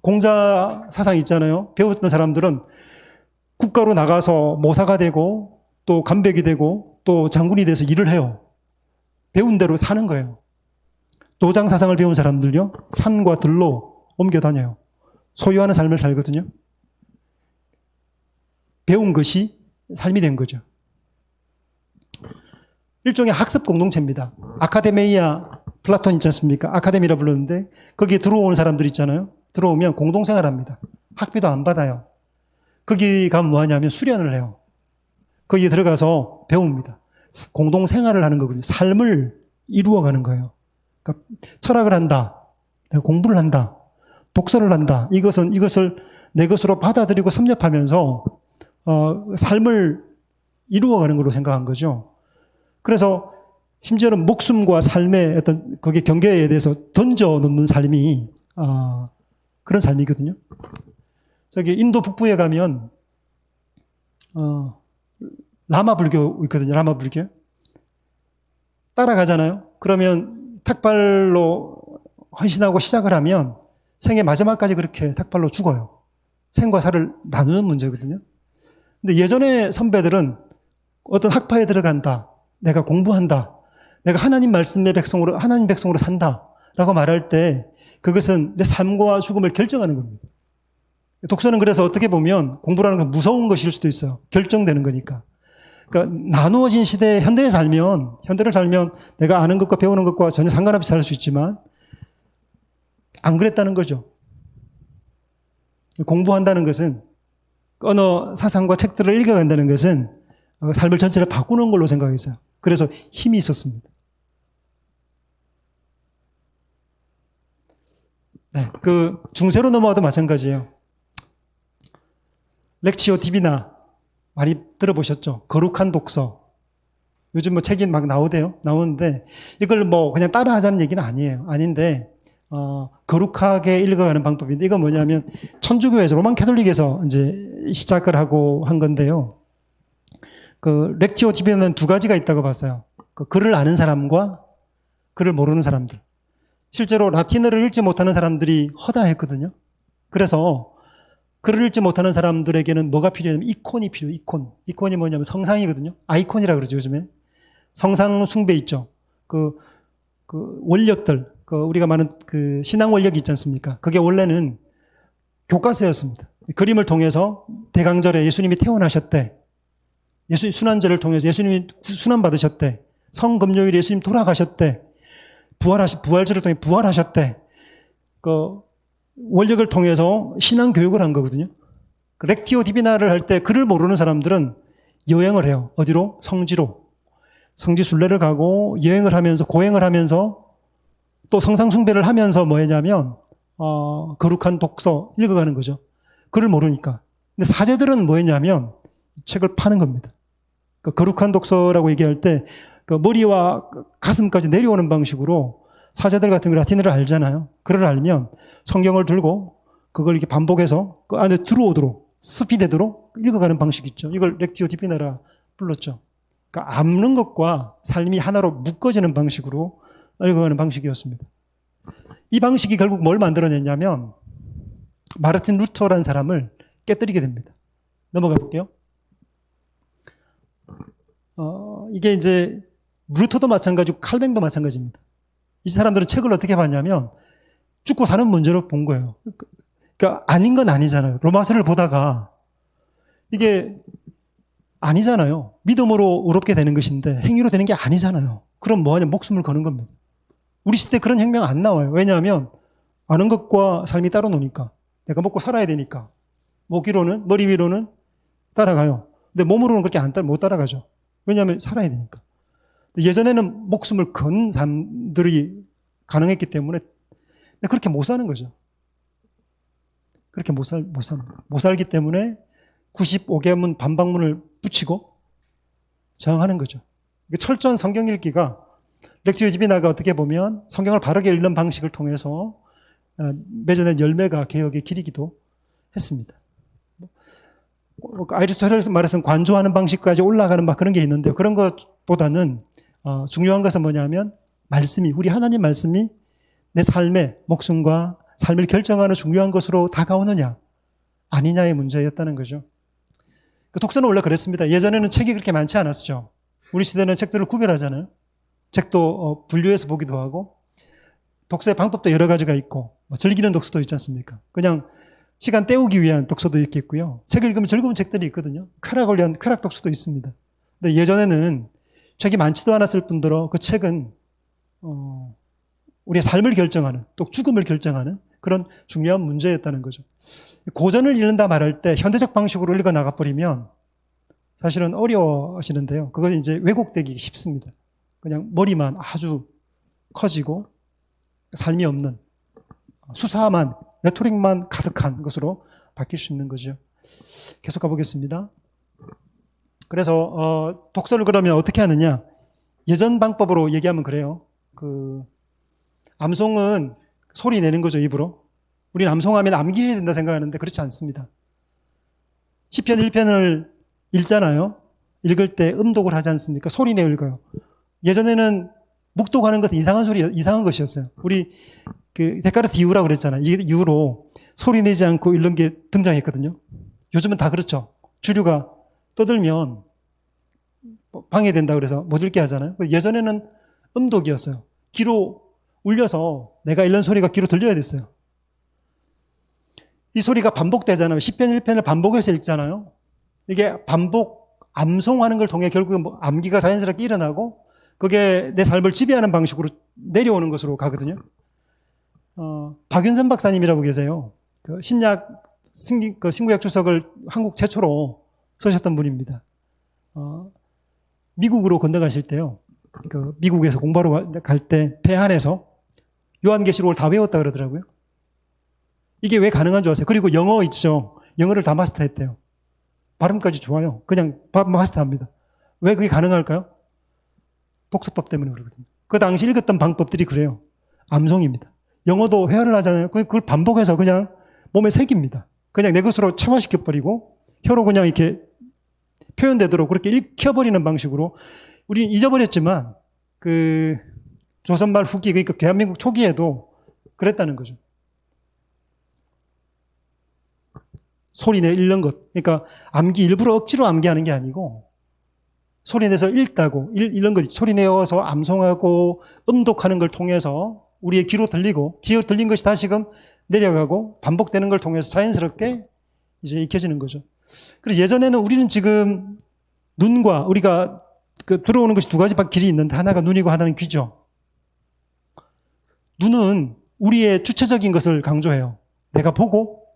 공자 사상 있잖아요. 배웠던 사람들은 국가로 나가서 모사가 되고 또 간백이 되고 또 장군이 돼서 일을 해요. 배운 대로 사는 거예요. 노장 사상을 배운 사람들요, 산과 들로 옮겨 다녀요. 소유하는 삶을 살거든요. 배운 것이 삶이 된 거죠. 일종의 학습 공동체입니다. 아카데미아, 플라톤 있지 않습니까? 아카데미라 불렀는데 거기에 들어오는 사람들 있잖아요. 들어오면 공동생활합니다. 학비도 안 받아요. 거기 가면 뭐 하냐면 수련을 해요. 거기에 들어가서 배웁니다. 공동생활을 하는 거거든요. 삶을 이루어가는 거예요. 그러니까 철학을 한다. 내가 공부를 한다. 독서를 한다. 이것을 내 것으로 받아들이고 섭렵하면서 삶을 이루어가는 걸로 생각한 거죠. 그래서 심지어는 목숨과 삶의 어떤 거기에 경계에 대해서 던져 놓는 삶이 그런 삶이거든요. 저기 인도 북부에 가면 라마 불교 있거든요. 라마 불교 따라가잖아요. 그러면 탁발로 헌신하고 시작을 하면 생의 마지막까지 그렇게 닭발로 죽어요. 생과 사를 나누는 문제거든요. 근데 예전에 선배들은 어떤 학파에 들어간다, 내가 공부한다, 내가 하나님 말씀의 백성으로, 하나님 백성으로 산다 라고 말할 때 그것은 내 삶과 죽음을 결정하는 겁니다. 독서는 그래서 어떻게 보면 공부라는 건 무서운 것일 수도 있어요. 결정되는 거니까. 그러니까 나누어진 시대에 현대를 살면 내가 아는 것과 배우는 것과 전혀 상관없이 살 수 있지만 안 그랬다는 거죠. 공부한다는 것은 언어, 사상과 책들을 읽어간다는 것은 삶을 전체를 바꾸는 걸로 생각했어요. 그래서 힘이 있었습니다. 네, 그 중세로 넘어와도 마찬가지예요. 렉치오 디비나 많이 들어보셨죠? 거룩한 독서. 요즘 뭐 책이 막 나오는데 이걸 뭐 그냥 따라하자는 얘기는 아니에요. 아닌데 거룩하게 읽어가는 방법인데 이건 뭐냐면 천주교에서 로만 캐톨릭에서 이제 시작을 하고 한 건데요. 그 렉치오 디비나는 두 가지가 있다고 봤어요. 그 글을 아는 사람과 글을 모르는 사람들. 실제로 라틴어를 읽지 못하는 사람들이 허다했거든요. 그래서 글을 읽지 못하는 사람들에게는 뭐가 필요하냐면 이콘이 필요해요. 이콘이 뭐냐면 성상이거든요. 아이콘이라 그러죠, 요즘에. 성상 숭배 있죠. 그 원력들, 우리가 말하는 그 신앙 원력이 있지 않습니까? 그게 원래는 교과서였습니다. 그림을 통해서 대강절에 예수님이 태어나셨대. 예수님 순환절을 통해서 예수님이 순환 받으셨대. 성금요일에 예수님 돌아가셨대. 부활절을 통해 부활하셨대. 그 원력을 통해서 신앙 교육을 한 거거든요. 그 렉티오 디비나를 할 때 글을 모르는 사람들은 여행을 해요. 어디로? 성지로. 성지 순례를 가고 여행을 하면서 고행을 하면서 또 성상숭배를 하면서 뭐 했냐면 거룩한 독서 읽어가는 거죠. 글을 모르니까. 근데 사제들은 뭐 했냐면 책을 파는 겁니다. 그 거룩한 독서라고 얘기할 때 그 머리와 가슴까지 내려오는 방식으로 사제들 같은 거 라틴어를 알잖아요. 글을 알면 성경을 들고 그걸 이렇게 반복해서 그 안에 들어오도록 스피되도록 읽어가는 방식이 있죠. 이걸 렉티오 디비나라 불렀죠. 그러니까 암는 것과 삶이 하나로 묶어지는 방식으로 읽어가는 방식이었습니다. 이 방식이 결국 뭘 만들어냈냐면 마르틴 루터라는 사람을 깨뜨리게 됩니다. 넘어가 볼게요. 이게 이제 루터도 마찬가지고 칼뱅도 마찬가지입니다. 이 사람들은 책을 어떻게 봤냐면 죽고 사는 문제로 본 거예요. 그러니까 아닌 건 아니잖아요. 로마서를 보다가 이게 아니잖아요. 믿음으로 의롭게 되는 것인데 행위로 되는 게 아니잖아요. 그럼 뭐하냐? 목숨을 거는 겁니다. 우리 시대 그런 혁명 안 나와요. 왜냐하면 아는 것과 삶이 따로 노니까. 내가 먹고 살아야 되니까. 머리 위로는 따라가요. 근데 몸으로는 그렇게 못 따라가죠. 왜냐하면 살아야 되니까. 예전에는 목숨을 건 사람들이 가능했기 때문에 그렇게 못 사는 거죠. 그렇게 못 살기 때문에 95개문 반박문을 붙이고 저항하는 거죠. 철저한 성경 읽기가 렉티오 디비나가 어떻게 보면 성경을 바르게 읽는 방식을 통해서 맺어낸 열매가 개혁의 길이기도 했습니다. 아리스토텔레스 말해서는 관조하는 방식까지 올라가는 막 그런 게 있는데요. 그런 것보다는 중요한 것은 뭐냐면 우리 하나님 말씀이 내 삶의 목숨과 삶을 결정하는 중요한 것으로 다가오느냐 아니냐의 문제였다는 거죠. 독서는 원래 그랬습니다. 예전에는 책이 그렇게 많지 않았죠. 우리 시대는 책들을 구별하잖아요. 책도 분류해서 보기도 하고 독서의 방법도 여러 가지가 있고 즐기는 독서도 있지 않습니까? 그냥 시간 때우기 위한 독서도 있겠고요. 책을 읽으면 즐거운 책들이 있거든요. 쾌락을 위한 쾌락 독서도 있습니다. 근데 예전에는 책이 많지도 않았을 뿐더러 그 책은 우리의 삶을 결정하는 또 죽음을 결정하는 그런 중요한 문제였다는 거죠. 고전을 읽는다 말할 때 현대적 방식으로 읽어 나가버리면 사실은 어려워하시는데요. 그건 이제 왜곡되기 쉽습니다. 그냥 머리만 아주 커지고 삶이 없는 수사만 레토릭만 가득한 것으로 바뀔 수 있는 거죠. 계속 가보겠습니다. 그래서 독서를 그러면 어떻게 하느냐? 예전 방법으로 얘기하면 그래요. 암송은 소리 내는 거죠, 입으로. 우리는 암송하면 암기해야 된다 생각하는데 그렇지 않습니다. 시편 1편을 읽잖아요. 읽을 때 음독을 하지 않습니까? 소리 내어 읽어요. 예전에는 묵독하는 것은 이상한 것이었어요. 우리 그 데카르트 이후라고 그랬잖아요. 이게 이후로 소리 내지 않고 이런 게 등장했거든요. 요즘은 다 그렇죠. 주류가 떠들면 방해된다 그래서 못 읽게 하잖아요. 예전에는 음독이었어요. 귀로 울려서 내가 읽는 소리가 귀로 들려야 됐어요. 이 소리가 반복되잖아요. 10편 1편을 반복해서 읽잖아요. 이게 반복 암송하는 걸 통해 결국은 암기가 자연스럽게 일어나고 그게 내 삶을 지배하는 방식으로 내려오는 것으로 가거든요. 박윤선 박사님이라고 계세요. 그 신약 신구약 주석을 한국 최초로 쓰셨던 분입니다. 미국으로 건너가실 때요. 그 미국에서 공부하러 갈 때 배 안에서 요한계시록을 다 외웠다 그러더라고요. 이게 왜 가능한 줄 아세요? 그리고 영어 있죠. 영어를 다 마스터했대요. 발음까지 좋아요. 그냥 마스터합니다. 왜 그게 가능할까요? 독서법 때문에 그러거든요. 그 당시 읽었던 방법들이 그래요. 암송입니다. 영어도 회화를 하잖아요. 그걸 반복해서 그냥 몸에 새깁니다. 그냥 내 것으로 체화시켜버리고 혀로 그냥 이렇게 표현되도록 그렇게 읽혀버리는 방식으로 우리 잊어버렸지만 그 조선말 후기 그러니까 대한민국 초기에도 그랬다는 거죠. 소리내 읽는 것. 그러니까 암기 일부러 억지로 암기하는 게 아니고 소리내서 읽다고 이런 거 소리내어서 암송하고 음독하는 걸 통해서 우리의 귀로 들리고 귀로 들린 것이 다시금 내려가고 반복되는 걸 통해서 자연스럽게 이제 익혀지는 거죠. 그래서 예전에는 우리는 지금 눈과 우리가 그 들어오는 것이 두 가지 길이 있는데 하나가 눈이고 하나는 귀죠. 눈은 우리의 주체적인 것을 강조해요. 내가 보고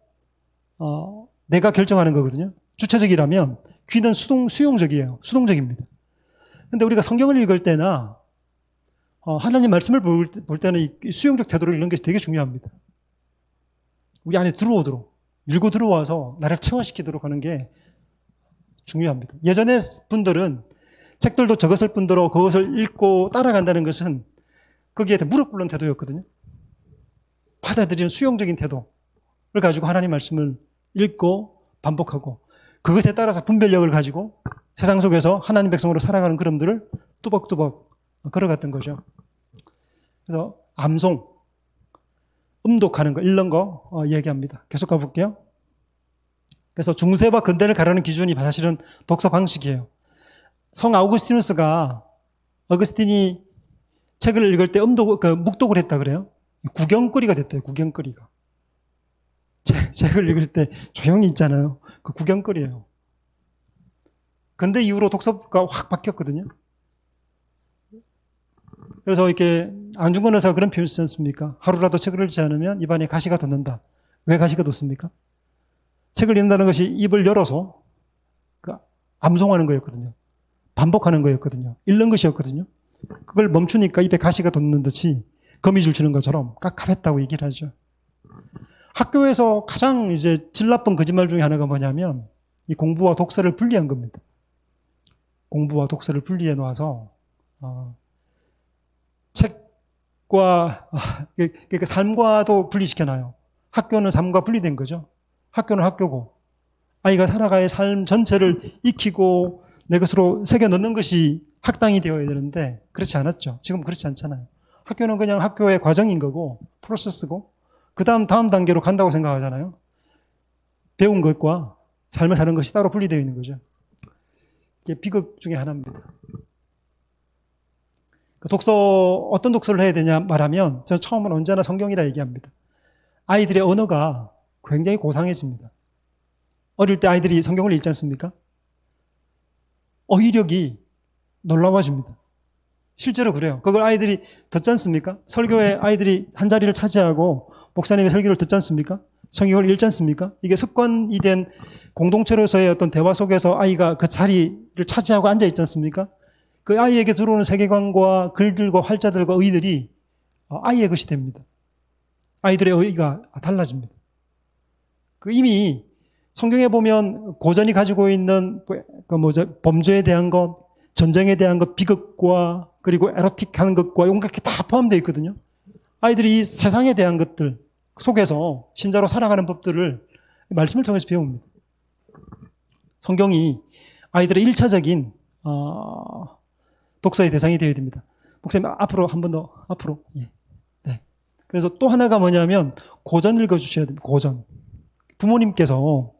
내가 결정하는 거거든요. 주체적이라면 귀는 수용적이에요. 수동적입니다. 근데 우리가 성경을 읽을 때나 하나님 말씀을 볼 때는 이 수용적 태도를 읽는 게 되게 중요합니다. 우리 안에 들어오도록 밀고 들어와서 나를 체화시키도록 하는 게 중요합니다. 예전에 분들은 책들도 적었을 뿐더러 그것을 읽고 따라간다는 것은 거기에 무릎 꿇는 태도였거든요. 받아들이는 수용적인 태도를 가지고 하나님 말씀을 읽고 반복하고 그것에 따라서 분별력을 가지고 세상 속에서 하나님 백성으로 살아가는 걸음들을 뚜벅뚜벅 걸어갔던 거죠. 그래서 암송, 음독하는 거, 읽는 거 얘기합니다. 계속 가볼게요. 그래서 중세와 근대를 가르는 기준이 사실은 독서 방식이에요. 성 아우구스티누스가 어거스틴이 책을 읽을 때 묵독을 했다 그래요. 구경거리가 됐대요. 구경거리가. 책을 읽을 때 조용히 있잖아요. 그 구경거리예요. 근대 이후로 독서가 확 바뀌었거든요. 그래서 이렇게 안중근 의사가 그런 표현 쓰지 않습니까? 하루라도 책을 읽지 않으면 입안에 가시가 돋는다. 왜 가시가 돋습니까? 책을 읽는다는 것이 입을 열어서 암송하는 거였거든요. 반복하는 거였거든요. 읽는 것이었거든요. 그걸 멈추니까 입에 가시가 돋는 듯이 거미줄 치는 것처럼 깝깝했다고 얘기를 하죠. 학교에서 가장 이제 질 나쁜 거짓말 중에 하나가 뭐냐면 이 공부와 독서를 분리한 겁니다. 공부와 독서를 분리해 놓아서 책과 그러니까 삶과도 분리시켜놔요. 학교는 삶과 분리된 거죠. 학교는 학교고 아이가 살아가야 삶 전체를 익히고 내 것으로 새겨 넣는 것이 학당이 되어야 되는데 그렇지 않았죠. 지금 그렇지 않잖아요. 학교는 그냥 학교의 과정인 거고 프로세스고 그 다음 단계로 간다고 생각하잖아요. 배운 것과 삶을 사는 것이 따로 분리되어 있는 거죠. 이게 비극 중에 하나입니다. 어떤 독서를 해야 되냐 말하면 저는 처음은 언제나 성경이라 얘기합니다. 아이들의 언어가 굉장히 고상해집니다. 어릴 때 아이들이 성경을 읽지 않습니까? 어휘력이 놀라워집니다. 실제로 그래요. 그걸 아이들이 듣지 않습니까? 설교에 아이들이 한 자리를 차지하고 목사님의 설교를 듣지 않습니까? 성경을 읽지 않습니까? 이게 습관이 된 공동체로서의 어떤 대화 속에서 아이가 그 자리를 차지하고 앉아 있지 않습니까? 그 아이에게 들어오는 세계관과 글들과 활자들과 의들이 아이의 것이 됩니다. 아이들의 의가 달라집니다. 이미 성경에 보면 고전이 가지고 있는 범죄에 대한 것, 전쟁에 대한 것, 비극과 그리고 에로틱한 것과 온갖 게 다 포함되어 있거든요. 아이들이 이 세상에 대한 것들 속에서 신자로 살아가는 법들을 말씀을 통해서 배웁니다. 성경이 아이들의 1차적인 독서의 대상이 되어야 됩니다. 목사님 앞으로 한 번 더 앞으로. 예. 네. 그래서 또 하나가 뭐냐면 고전 읽어주셔야 됩니다. 고전. 부모님께서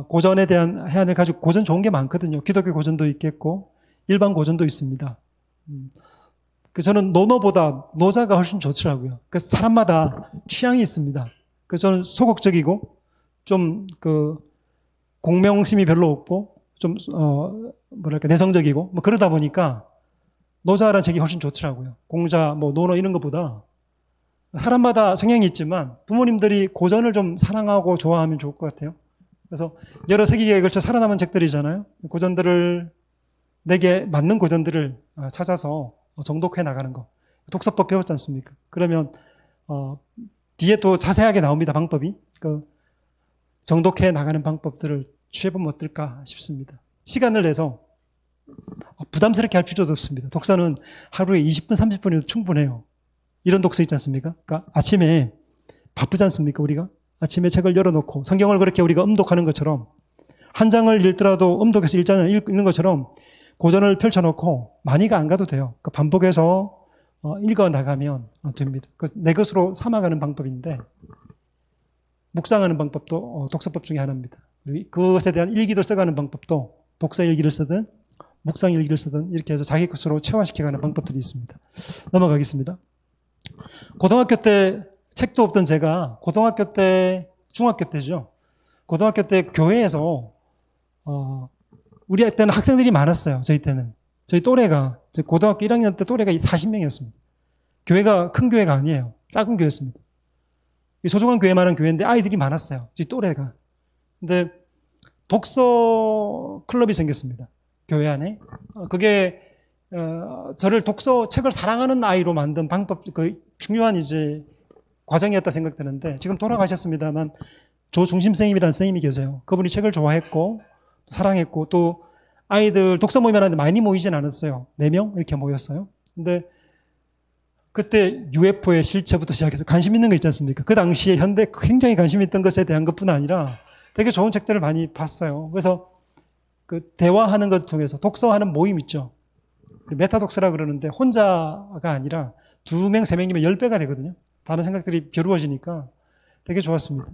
고전에 대한 해안을 가지고 고전 좋은 게 많거든요. 기독교 고전도 있겠고 일반 고전도 있습니다. 저는 논어보다 노자가 훨씬 좋더라고요. 그 사람마다 취향이 있습니다. 그래서 저는 소극적이고 좀 공명심이 별로 없고 좀 뭐랄까 내성적이고 뭐 그러다 보니까 노자라는 책이 훨씬 좋더라고요. 공자, 뭐 논어 이런 것보다 사람마다 성향이 있지만 부모님들이 고전을 좀 사랑하고 좋아하면 좋을 것 같아요. 그래서 여러 세기에 걸쳐 살아남은 책들이잖아요. 고전들을 내게 맞는 고전들을 찾아서 정독해 나가는 거. 독서법 배웠지 않습니까? 그러면 뒤에 또 자세하게 나옵니다. 방법이. 정독해 나가는 방법들을 취해보면 어떨까 싶습니다. 시간을 내서 부담스럽게 할 필요도 없습니다. 독서는 하루에 20분, 30분이도 충분해요. 이런 독서 있지 않습니까? 그러니까 아침에 바쁘지 않습니까? 우리가 아침에 책을 열어놓고 성경을 그렇게 우리가 음독하는 것처럼 한 장을 읽더라도 음독해서 읽는 것처럼 고전을 펼쳐놓고 많이가 안 가도 돼요. 반복해서 읽어 나가면 됩니다. 내 것으로 삼아가는 방법인데 묵상하는 방법도 독서법 중에 하나입니다. 그것에 대한 일기를 써가는 방법도 독서 일기를 쓰든 묵상 일기를 쓰든 이렇게 해서 자기 것으로 체화시켜가는 방법들이 있습니다. 넘어가겠습니다. 고등학교 때 책도 없던 제가 고등학교 때, 중학교 때죠. 고등학교 때 교회에서 우리 때는 학생들이 많았어요. 저희 때는. 저희 또래가 고등학교 1학년 때 또래가 40명이었습니다. 교회가 큰 교회가 아니에요. 작은 교회였습니다. 소중한 교회만한 교회인데 아이들이 많았어요. 저희 또래가. 근데 독서 클럽이 생겼습니다. 교회 안에. 그게 저를 책을 사랑하는 아이로 만든 방법, 중요한 과정이었다 생각되는데 지금 돌아가셨습니다만 조중심 선생님이라는 선생님이 계세요. 그분이 책을 좋아했고 사랑했고 또 아이들 독서 모임 하는데 많이 모이진 않았어요. 4명 이렇게 모였어요. 근데 그때 UFO의 실체부터 시작해서 관심 있는 거 있지 않습니까? 그 당시에 현대 굉장히 관심 있던 것에 대한 것뿐 아니라 되게 좋은 책들을 많이 봤어요. 그래서 대화하는 것을 통해서 독서하는 모임 있죠. 메타 독서라 그러는데 혼자가 아니라 2명, 3명이면 10배가 되거든요. 다른 생각들이 벼루어지니까 되게 좋았습니다.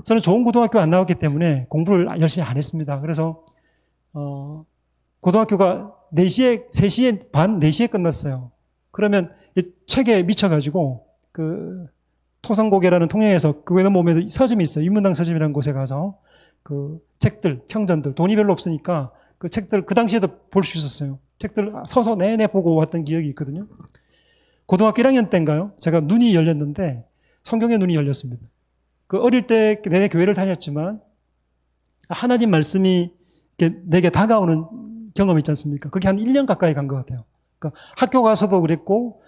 저는 좋은 고등학교 안 나왔기 때문에 공부를 열심히 안 했습니다. 그래서 고등학교가 4시에, 3시에 반, 4시에 끝났어요. 그러면 이 책에 미쳐가지고 토성고개라는 통영에서 그거에 넘어오면 서점이 있어요. 인문당 서점이라는 곳에 가서 책들, 평전들, 돈이 별로 없으니까 그 책들 그 당시에도 볼 수 있었어요. 책들 서서 내내 보고 왔던 기억이 있거든요. 고등학교 1학년 때인가요? 제가 눈이 열렸는데 성경의 눈이 열렸습니다. 어릴 때 내내 교회를 다녔지만 하나님 말씀이 내게 다가오는 경험 있지 않습니까? 그게 한 1년 가까이 간 것 같아요. 학교 가서도 그랬고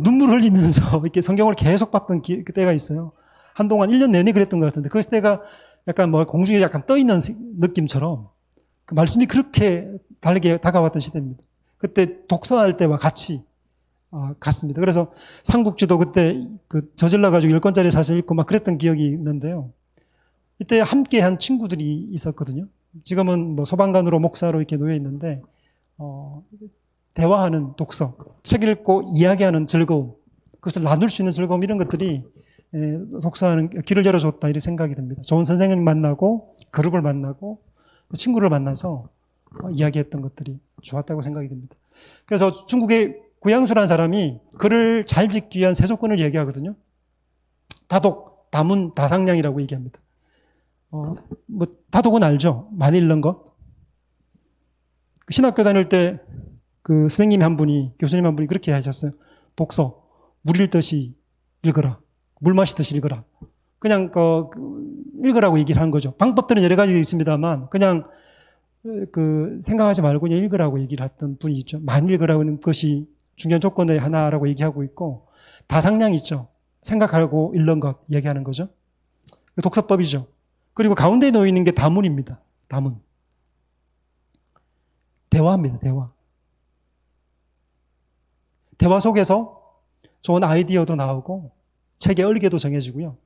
눈물 흘리면서 이렇게 성경을 계속 봤던 때가 있어요. 한동안 1년 내내 그랬던 것 같은데 그때가 약간 공중에 약간 떠 있는 느낌처럼 말씀이 그렇게 다르게 다가왔던 시대입니다. 그때 독서할 때와 같이 갔습니다. 그래서 삼국지도 그때 저질러가지고 10권짜리 사서 읽고 막 그랬던 기억이 있는데요. 이때 함께 한 친구들이 있었거든요. 지금은 소방관으로 목사로 이렇게 놓여 있는데, 대화하는 독서, 책 읽고 이야기하는 즐거움, 그것을 나눌 수 있는 즐거움 이런 것들이 독서하는 길을 열어줬다 이런 생각이 듭니다. 좋은 선생님 만나고 그룹을 만나고 친구를 만나서 이야기했던 것들이 좋았다고 생각이 듭니다. 그래서 중국의 구양수라는 사람이 글을 잘 짓기 위한 세 조건을 얘기하거든요. 다독, 다문, 다상량이라고 얘기합니다. 다독은 알죠? 많이 읽는 것. 신학교 다닐 때 선생님 한 분이, 교수님 한 분이 그렇게 하셨어요. 독서, 물 읽듯이 읽어라. 물 마시듯이 읽어라. 그냥 읽으라고 얘기를 하는 거죠. 방법들은 여러 가지 있습니다만 그냥 생각하지 말고 그냥 읽으라고 얘기를 했던 분이 있죠. 많이 읽으라고 하는 것이 중요한 조건의 하나라고 얘기하고 있고, 다상량 있죠. 생각하고 읽는 것 얘기하는 거죠. 독서법이죠. 그리고 가운데에 놓여 있는 게 다문입니다. 다문. 대화입니다. 대화. 대화 속에서 좋은 아이디어도 나오고 책의 얼개도 정해지고요.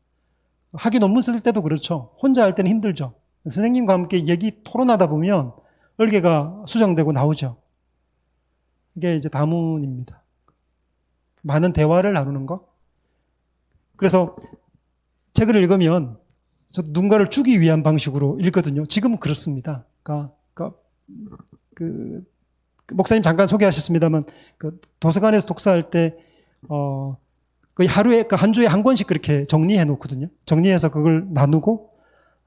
학위 논문 쓸 때도 그렇죠. 혼자 할 때는 힘들죠. 선생님과 함께 얘기 토론하다 보면 얼개가 수정되고 나오죠. 이게 이제 다문입니다. 많은 대화를 나누는 거. 그래서 책을 읽으면 저 누군가를 주기 위한 방식으로 읽거든요. 지금은 그렇습니다. 그 목사님 잠깐 소개하셨습니다만 그 도서관에서 독서할 때 거의 하루에 한 주에 한 권씩 그렇게 정리해 놓거든요. 정리해서 그걸 나누고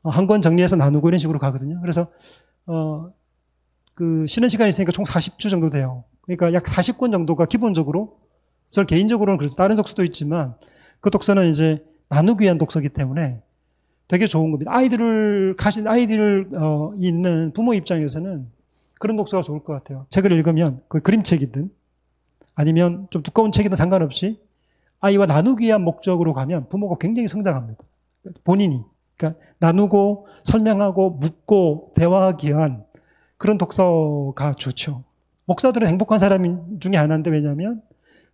한 권 정리해서 나누고 이런 식으로 가거든요. 그래서 그 쉬는 시간이 있으니까 총 40주 정도 돼요. 그러니까 약 40권 정도가 기본적으로 저는 개인적으로는 그래서 다른 독서도 있지만 그 독서는 이제 나누기 위한 독서이기 때문에 되게 좋은 겁니다. 아이들 있는 부모 입장에서는 그런 독서가 좋을 것 같아요. 책을 읽으면 그 그림책이든 아니면 좀 두꺼운 책이든 상관없이 아이와 나누기 위한 목적으로 가면 부모가 굉장히 성장합니다. 본인이. 그러니까 나누고 설명하고 묻고 대화하기 위한 그런 독서가 좋죠. 목사들은 행복한 사람 중에 하나인데 왜냐하면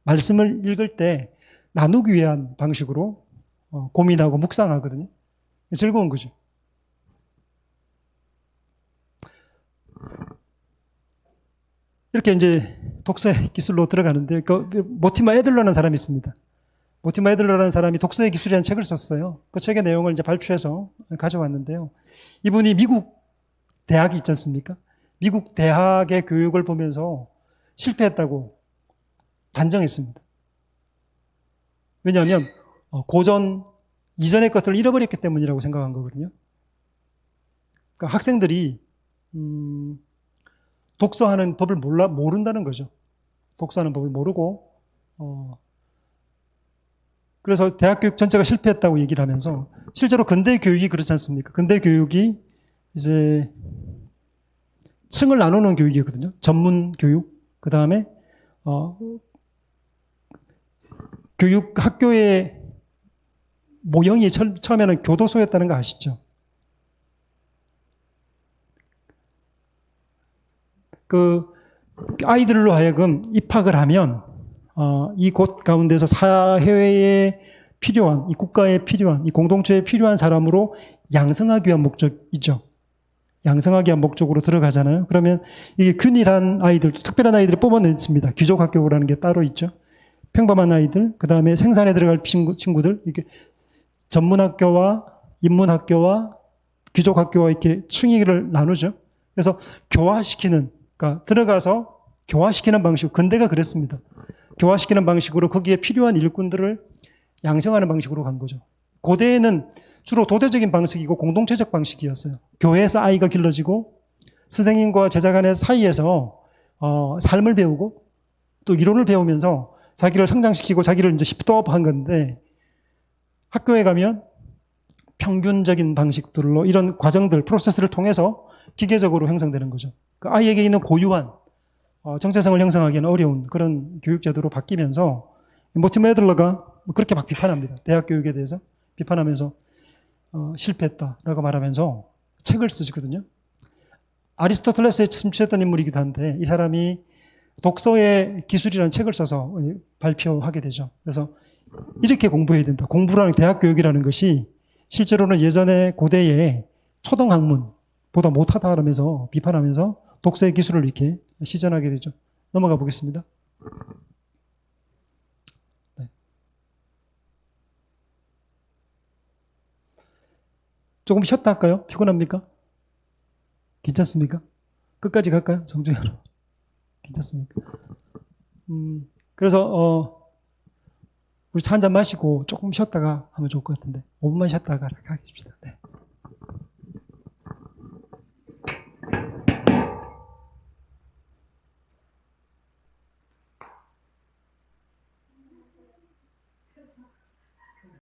말씀을 읽을 때 나누기 위한 방식으로 고민하고 묵상하거든요. 즐거운 거죠. 이렇게 이제 독서의 기술로 들어가는데 그 모티머 애들러라는 사람이 있습니다. 모티머 애들러라는 사람이 독서의 기술이라는 책을 썼어요. 그 책의 내용을 이제 발췌해서 가져왔는데요. 이분이 미국 대학이 있지 않습니까? 미국 대학의 교육을 보면서 실패했다고 단정했습니다. 왜냐하면 고전 이전의 것들을 잃어버렸기 때문이라고 생각한 거거든요. 그러니까 학생들이 독서하는 법을 모른다는 거죠. 독서하는 법을 모르고 그래서 대학 교육 전체가 실패했다고 얘기를 하면서 실제로 근대 교육이 그렇지 않습니까? 근대 교육이 이제 층을 나누는 교육이거든요. 전문 교육, 그 다음에 교육 학교의 모형이 처음에는 교도소였다는 거 아시죠? 그 아이들로 하여금 입학을 하면 이 곳 가운데서 사회에 필요한, 이 국가에 필요한, 이 공동체에 필요한 사람으로 양성하기 위한 목적이죠. 양성하기 위한 목적으로 들어가잖아요. 그러면 이게 균일한 아이들, 특별한 아이들을 뽑아냈습니다. 귀족학교라는 게 따로 있죠. 평범한 아이들, 그 다음에 생산에 들어갈 친구들, 이게 전문학교와 인문학교와 귀족학교와 이렇게 층위를 나누죠. 그래서 교화시키는, 그러니까 들어가서 교화시키는 방식, 근대가 그랬습니다. 교화시키는 방식으로 거기에 필요한 일꾼들을 양성하는 방식으로 간 거죠. 고대에는 주로 도대적인 방식이고 공동체적 방식이었어요. 교회에서 아이가 길러지고 선생님과 제자 간의 사이에서 삶을 배우고 또 이론을 배우면서 자기를 성장시키고 자기를 이제 십도업한 건데 학교에 가면 평균적인 방식들로 이런 과정들, 프로세스를 통해서 기계적으로 형성되는 거죠. 그 아이에게 있는 고유한 정체성을 형성하기는 어려운 그런 교육제도로 바뀌면서 모티머 애들러가 그렇게 막 비판합니다. 대학 교육에 대해서 비판하면서 실패했다라고 말하면서 책을 쓰시거든요. 아리스토텔레스에 침투했던 인물이기도 한데 이 사람이 독서의 기술이라는 책을 써서 발표하게 되죠. 그래서 이렇게 공부해야 된다. 공부라는 대학 교육이라는 것이 실제로는 예전에 고대의 초등학문보다 못하다라면서 비판하면서 독서의 기술을 이렇게 시전하게 되죠. 넘어가 보겠습니다. 네. 조금 쉬었다 할까요? 피곤합니까? 괜찮습니까? 끝까지 갈까요? 정주현. 괜찮습니까? 그래서 우리 차 한잔 마시고 조금 쉬었다가 하면 좋을 것 같은데 5분만 쉬었다가 가겠습니다. 네.